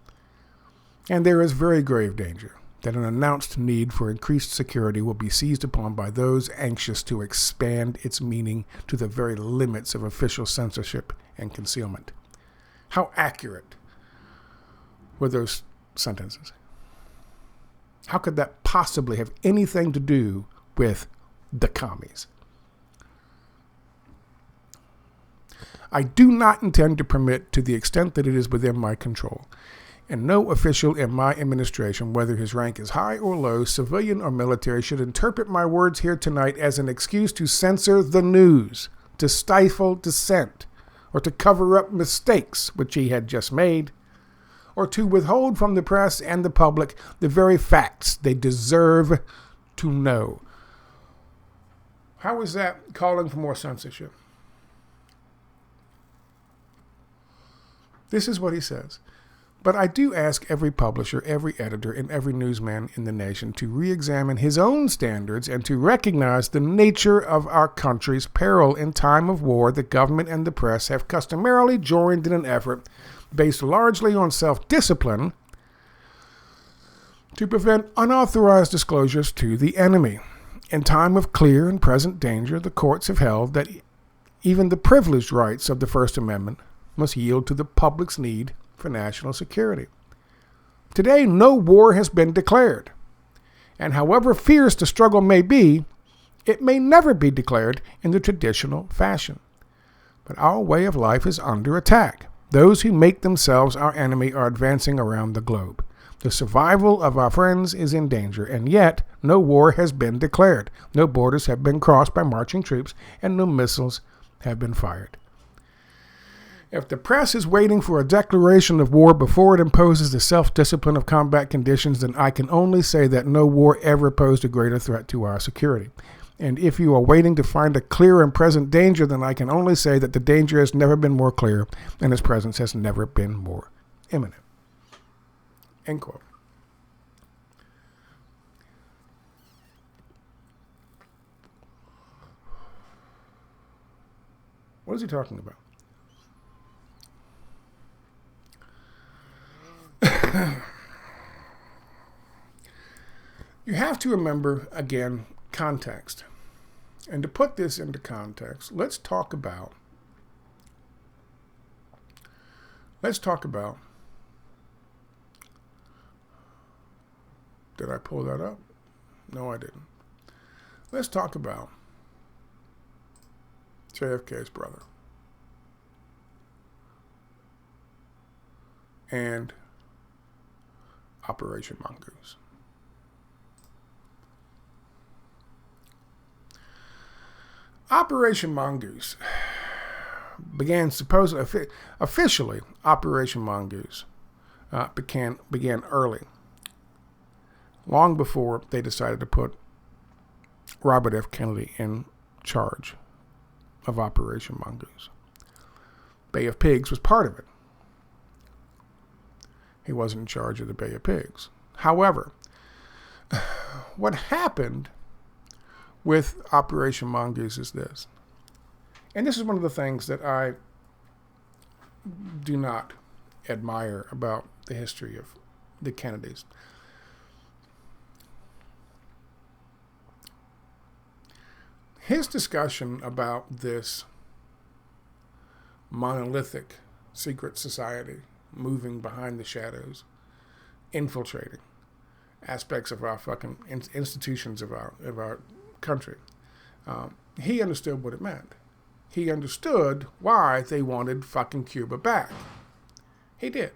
And there is very grave danger that an announced need for increased security will be seized upon by those anxious to expand its meaning to the very limits of official censorship and concealment. How accurate were those sentences? How could that possibly have anything to do with the commies? I do not intend to permit, to the extent that it is within my control, and no official in my administration, whether his rank is high or low, civilian or military, should interpret my words here tonight as an excuse to censor the news, to stifle dissent, or to cover up mistakes which he had just made, or to withhold from the press and the public the very facts they deserve to know. How is that calling for more censorship? This is what he says. But I do ask every publisher, every editor, and every newsman in the nation to re-examine his own standards and to recognize the nature of our country's peril in time of war. The government and the press have customarily joined in an effort based largely on self-discipline to prevent unauthorized disclosures to the enemy. In time of clear and present danger, the courts have held that even the privileged rights of the First Amendment must yield to the public's need for national security. Today, no war has been declared, and however fierce the struggle may be, it may never be declared in the traditional fashion. But our way of life is under attack. Those who make themselves our enemy are advancing around the globe. The survival of our friends is in danger, and yet no war has been declared. No borders have been crossed by marching troops, and no missiles have been fired. If the press is waiting for a declaration of war before it imposes the self-discipline of combat conditions, then I can only say that no war ever posed a greater threat to our security. And if you are waiting to find a clear and present danger, then I can only say that the danger has never been more clear and its presence has never been more imminent. End quote. What is he talking about? You have to remember, again, context. And to put this into context, let's talk about did I pull that up? No, I didn't. Let's talk about JFK's brother and Operation Mongoose. Operation Mongoose began officially. Operation Mongoose began early, long before they decided to put Robert F. Kennedy in charge of Operation Mongoose. Bay of Pigs was part of it. He wasn't in charge of the Bay of Pigs. However, what happened with Operation Mongoose is this. And this is one of the things that I do not admire about the history of the Kennedys. His discussion about this monolithic secret society moving behind the shadows, infiltrating aspects of our fucking institutions of our country. He understood what it meant. He understood why they wanted fucking Cuba back. He did.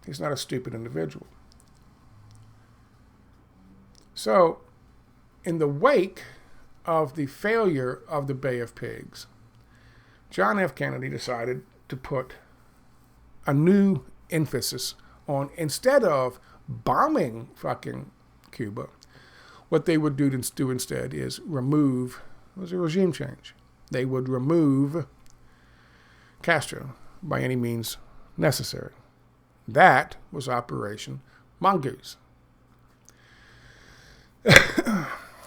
He's not a stupid individual. So, in the wake of the failure of the Bay of Pigs, John F. Kennedy decided to put a new emphasis on, instead of bombing fucking Cuba, what they would do instead is remove, it was a regime change. They would remove Castro by any means necessary. That was Operation Mongoose.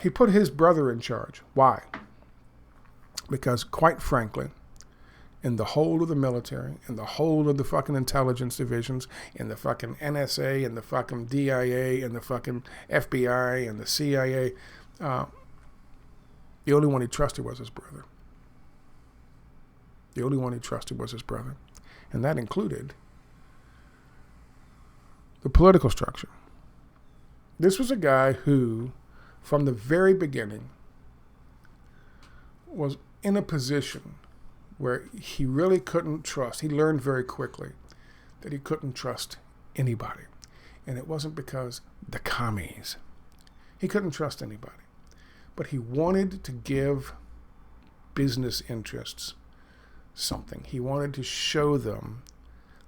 He put his brother in charge. Why? Because, quite frankly, in the whole of the military, in the whole of the fucking intelligence divisions, in the fucking NSA, in the fucking DIA, in the fucking FBI, and the CIA, the only one he trusted was his brother. The only one he trusted was his brother. And that included the political structure. This was a guy who, from the very beginning, was in a position where he really couldn't trust. He learned very quickly that he couldn't trust anybody. And it wasn't because the commies. He couldn't trust anybody. But he wanted to give business interests something. He wanted to show them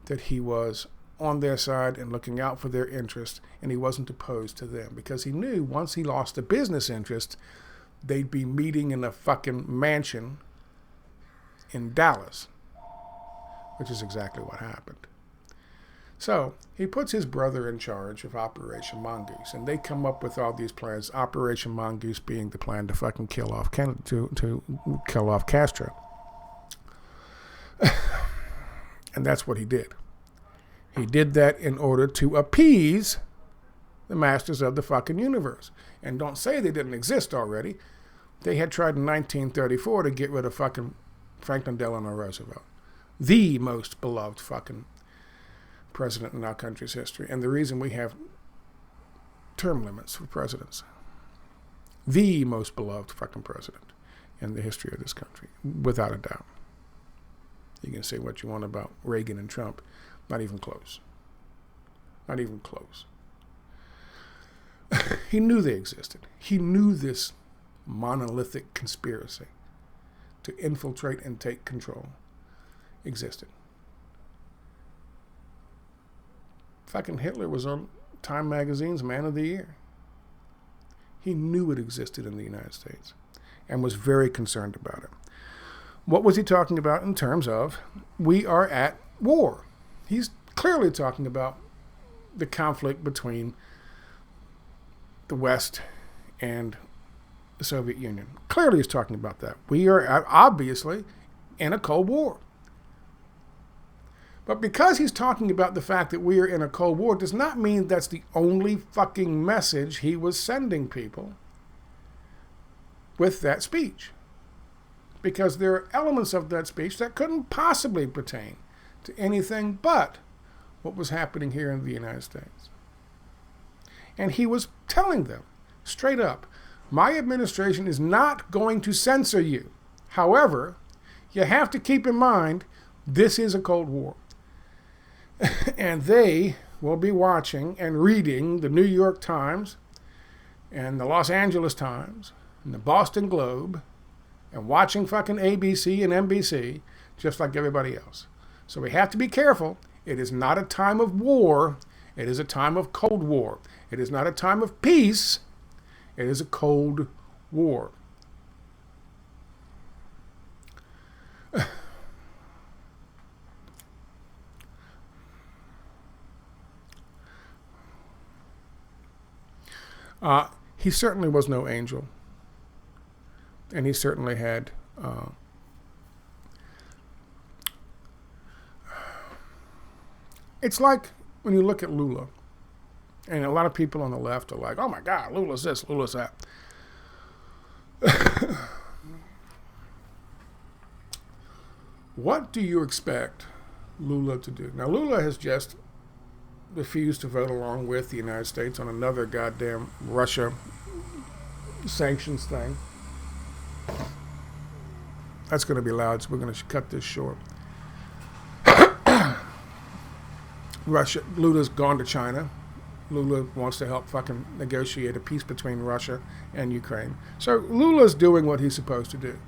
that he was on their side and looking out for their interests, and he wasn't opposed to them, because he knew once he lost the business interest, they'd be meeting in a fucking mansion in Dallas, which is exactly what happened. So he puts his brother in charge of Operation Mongoose, and they come up with all these plans. Operation Mongoose being the plan to fucking kill off to kill off Castro, and that's what he did. He did that in order to appease the masters of the fucking universe. And don't say they didn't exist already. They had tried in 1934 to get rid of fucking Franklin Delano Roosevelt, the most beloved fucking president in our country's history. And the reason we have term limits for presidents. The most beloved fucking president in the history of this country, without a doubt. You can say what you want about Reagan and Trump. Not even close. Not even close. He knew they existed. He knew this monolithic conspiracy to infiltrate and take control existed. Fucking Hitler was on Time Magazine's Man of the Year. He knew it existed in the United States and was very concerned about it. What was he talking about in terms of, we are at war? He's clearly talking about the conflict between the West and the Soviet Union. Clearly he's talking about that. We are obviously in a Cold War. But because he's talking about the fact that we are in a Cold War does not mean that's the only fucking message he was sending people with that speech. Because there are elements of that speech that couldn't possibly pertain to anything but what was happening here in the United States. And he was telling them straight up, my administration is not going to censor you. However, you have to keep in mind, this is a Cold War. And they will be watching and reading the New York Times and the Los Angeles Times and the Boston Globe and watching fucking ABC and NBC just like everybody else. So we have to be careful. It is not a time of war. It is a time of Cold War. It is not a time of peace. It is a Cold War. He certainly was no angel. And he certainly had it's like when you look at Lula, and a lot of people on the left are like, oh my God, Lula's this, Lula's that. What do you expect Lula to do? Now, Lula has just refused to vote along with the United States on another goddamn Russia sanctions thing. That's going to be loud, so we're going to cut this short. Lula's gone to China Lula wants to help fucking negotiate a peace between Russia and Ukraine. So Lula's doing what he's supposed to do.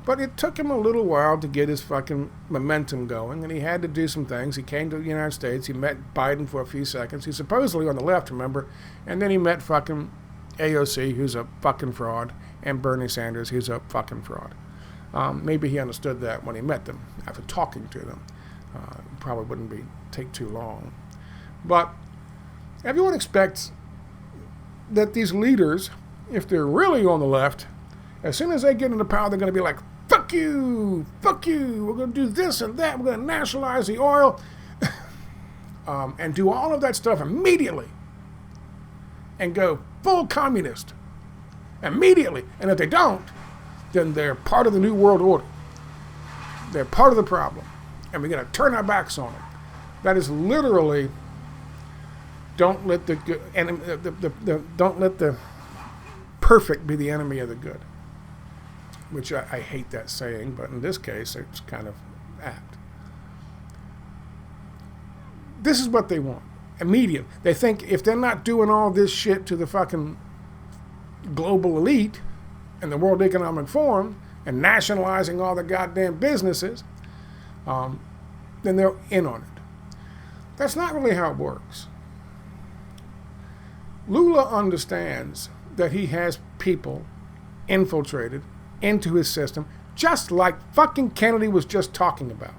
But it took him a little while to get his fucking momentum going, and he had to do some things. He came to the United States. He met Biden for a few seconds. He's supposedly on the left, remember? And then he met fucking AOC, who's a fucking fraud, and Bernie Sanders, who's a fucking fraud. Maybe he understood that when he met them, after talking to them. Probably wouldn't take too long. But everyone expects that these leaders, if they're really on the left, as soon as they get into power, they're going to be like, fuck you, we're going to do this and that, we're going to nationalize the oil, and do all of that stuff immediately, and go full communist immediately. And if they don't, then they're part of the New World Order. They're part of the problem, and we're going to turn our backs on them. That is literally, don't let the good, don't let the perfect be the enemy of the good. Which I hate that saying, but in this case, it's kind of apt. This is what they want. Immediate. They think if they're not doing all this shit to the fucking global elite and the World Economic Forum and nationalizing all the goddamn businesses, then they're in on it. That's not really how it works. Lula understands that he has people infiltrated into his system, just like fucking Kennedy was just talking about.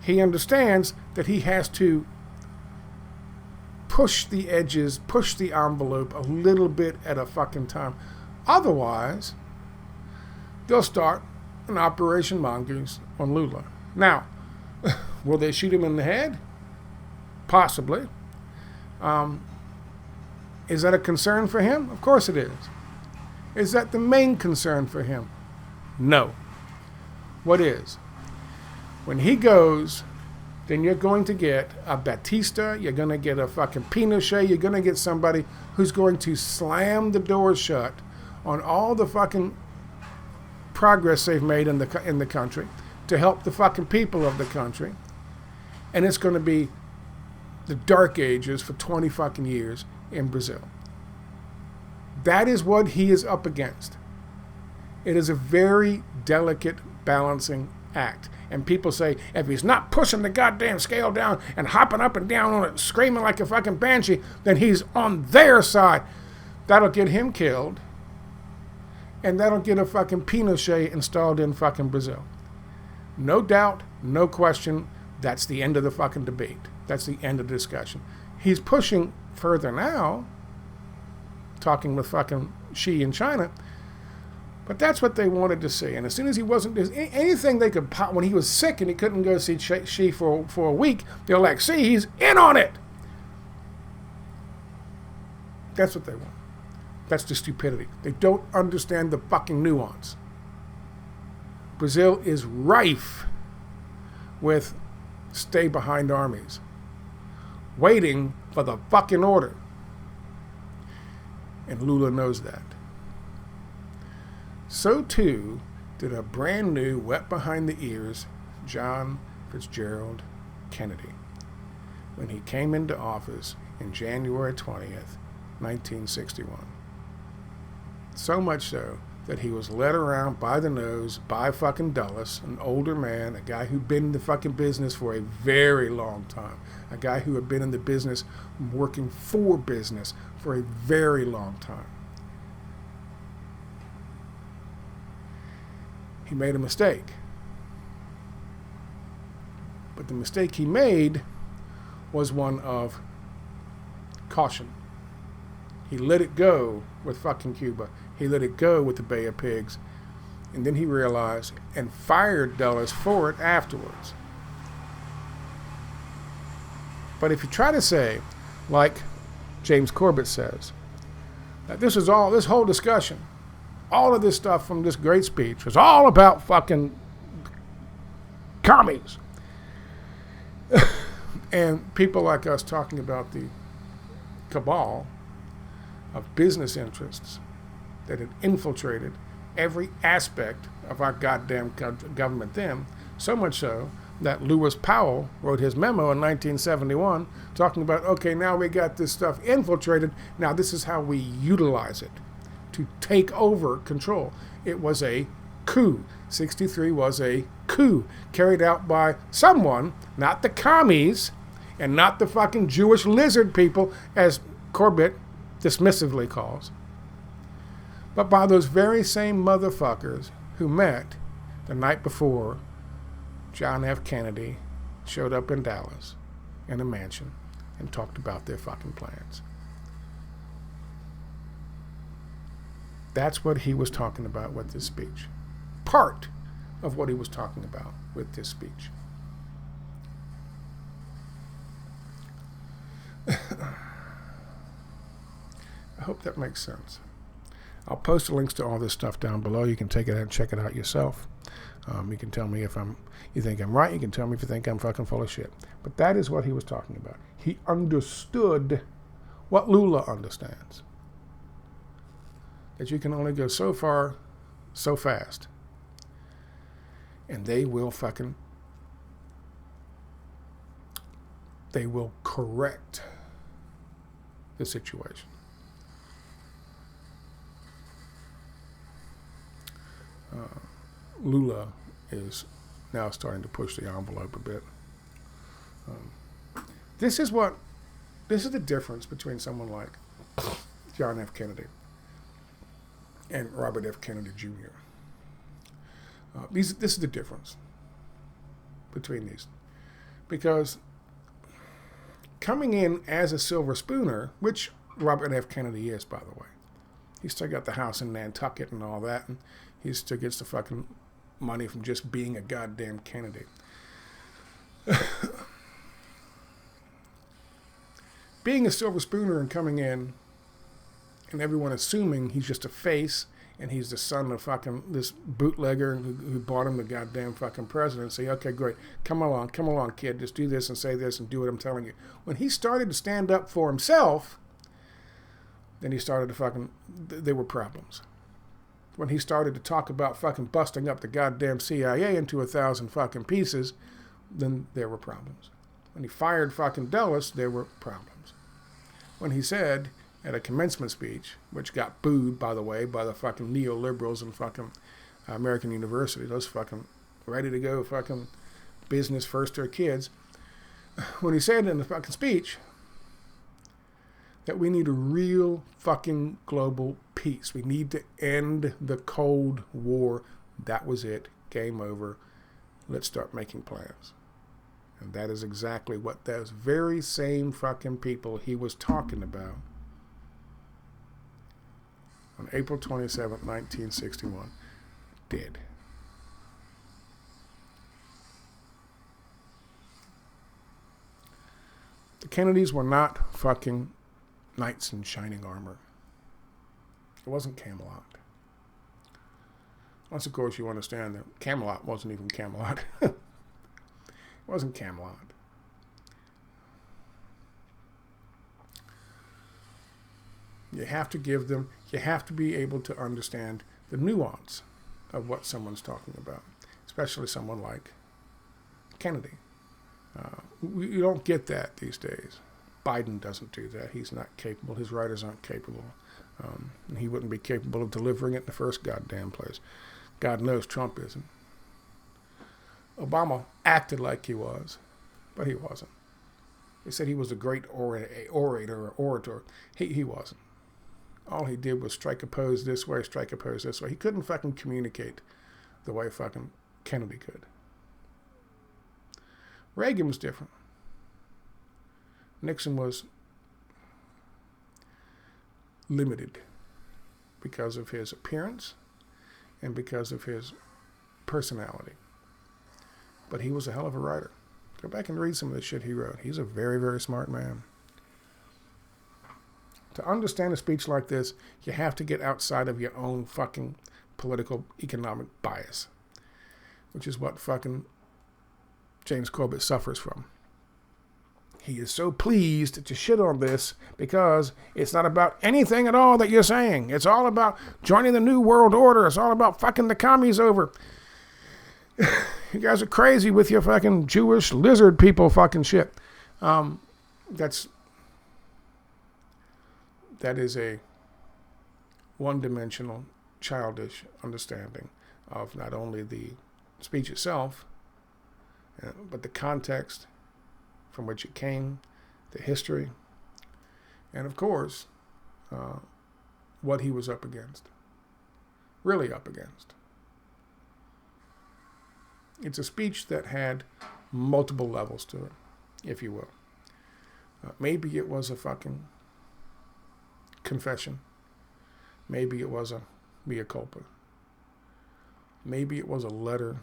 He understands that he has to push the edges, push the envelope a little bit at a fucking time. Otherwise, they'll start an Operation Mongoose on Lula. Now, will they shoot him in the head? Possibly. Is that a concern for him? Of course it is. Is that the main concern for him? No. What is? When he goes, then you're going to get a Batista, you're going to get a fucking Pinochet, you're going to get somebody who's going to slam the doors shut on all the fucking progress they've made in the country to help the fucking people of the country. And it's going to be the dark ages for 20 fucking years in Brazil. That is what he is up against. It is a very delicate balancing act. And people say, if he's not pushing the goddamn scale down and hopping up and down on it, screaming like a fucking banshee, then he's on their side. That'll get him killed. And that'll get a fucking Pinochet installed in fucking Brazil. No doubt, no question, that's the end of the fucking debate. That's the end of the discussion. He's pushing further now, talking with fucking Xi in China, but that's what they wanted to see. And as soon as he wasn't, anything they could pop, when he was sick and he couldn't go see Xi for a week, they're like, see, he's in on it. That's what they want. That's the stupidity. They don't understand the fucking nuance. Brazil is rife with stay-behind armies, waiting for the fucking order. And Lula knows that. So too did a brand new, wet behind the ears, John Fitzgerald Kennedy, when he came into office in January 20th, 1961. So much so that he was led around by the nose by fucking Dulles, an older man, a guy who'd been in the fucking business for a very long time, a guy who had been in the business, working for business for a very long time. He made a mistake. But the mistake he made was one of caution. He let it go with fucking Cuba. He let it go with the Bay of Pigs. And then he realized and fired Dulles for it afterwards. But if you try to say, like James Corbett says, that this whole discussion, all of this stuff from this great speech was all about fucking commies. And people like us talking about the cabal of business interests that had infiltrated every aspect of our goddamn government then, so much so that Lewis Powell wrote his memo in 1971 talking about, okay, now we got this stuff infiltrated. Now this is how we utilize it to take over control. It was a coup. 63 was a coup carried out by someone, not the commies and not the fucking Jewish lizard people, as Corbett dismissively calls, but by those very same motherfuckers who met the night before John F. Kennedy showed up in Dallas in a mansion and talked about their fucking plans. That's what he was talking about with this speech. Part of what he was talking about with this speech. I hope that makes sense. I'll post the links to all this stuff down below. You can take it out and check it out yourself. You can tell me if you think I'm right. You can tell me if you think I'm fucking full of shit. But that is what he was talking about. He understood what Lula understands. That you can only go so far, so fast. And they will correct the situation. Lula is now starting to push the envelope a bit. This is the difference between someone like John F. Kennedy and Robert F. Kennedy Jr. This is the difference between these. Because coming in as a silver spooner, which Robert F. Kennedy is, by the way, he still got the house in Nantucket and all that, and he still gets the fucking money from just being a goddamn Kennedy. Being a silver spooner and coming in and everyone assuming he's just a face and he's the son of fucking this bootlegger who bought him the goddamn fucking presidency. Okay, great. Come along, kid. Just do this and say this and do what I'm telling you. When he started to stand up for himself, then he started to there were problems. When he started to talk about fucking busting up the goddamn CIA into 1,000 fucking pieces, then there were problems. When he fired fucking Dulles, there were problems. When he said at a commencement speech, which got booed, by the way, by the fucking neoliberals and fucking American University, those fucking ready to go fucking business first their kids, when he said in the fucking speech that we need a real fucking global peace. We need to end the Cold War. That was it. Game over. Let's start making plans. And that is exactly what those very same fucking people he was talking about on April 27th, 1961 did. The Kennedys were not fucking knights in shining armor. It wasn't Camelot. Once, of course, you understand that Camelot wasn't even Camelot. It wasn't Camelot. You have to be able to understand the nuance of what someone's talking about, especially someone like Kennedy. You don't get that these days. Biden doesn't do that. He's not capable. His writers aren't capable. And he wouldn't be capable of delivering it in the first goddamn place. God knows Trump isn't. Obama acted like he was, but he wasn't. They said he was a great orator or orator. He wasn't. All he did was strike a pose this way, strike a pose this way. He couldn't fucking communicate the way fucking Kennedy could. Reagan was different. Nixon was limited because of his appearance and because of his personality. But he was a hell of a writer. Go back and read some of the shit he wrote. He's a very, very smart man. To understand a speech like this, you have to get outside of your own fucking political economic bias, which is what fucking James Corbett suffers from. He is so pleased to shit on this because it's not about anything at all that you're saying. It's all about joining the New World Order. It's all about fucking the commies over. You guys are crazy with your fucking Jewish lizard people fucking shit. That is a one-dimensional, childish understanding of not only the speech itself, but the context from which it came, the history, and of course, what he was up against. Really up against. It's a speech that had multiple levels to it, if you will. Maybe it was a fucking confession. Maybe it was a mea culpa. Maybe it was a letter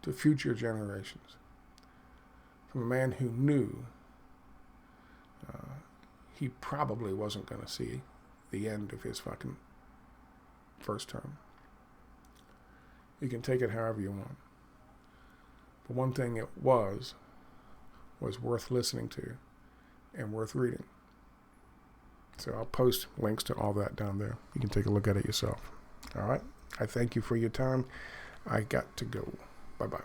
to future generations from a man who knew he probably wasn't going to see the end of his fucking first term. You can take it however you want. But one thing it was worth listening to and worth reading. So I'll post links to all that down there. You can take a look at it yourself. All right? I thank you for your time. I got to go. Bye-bye.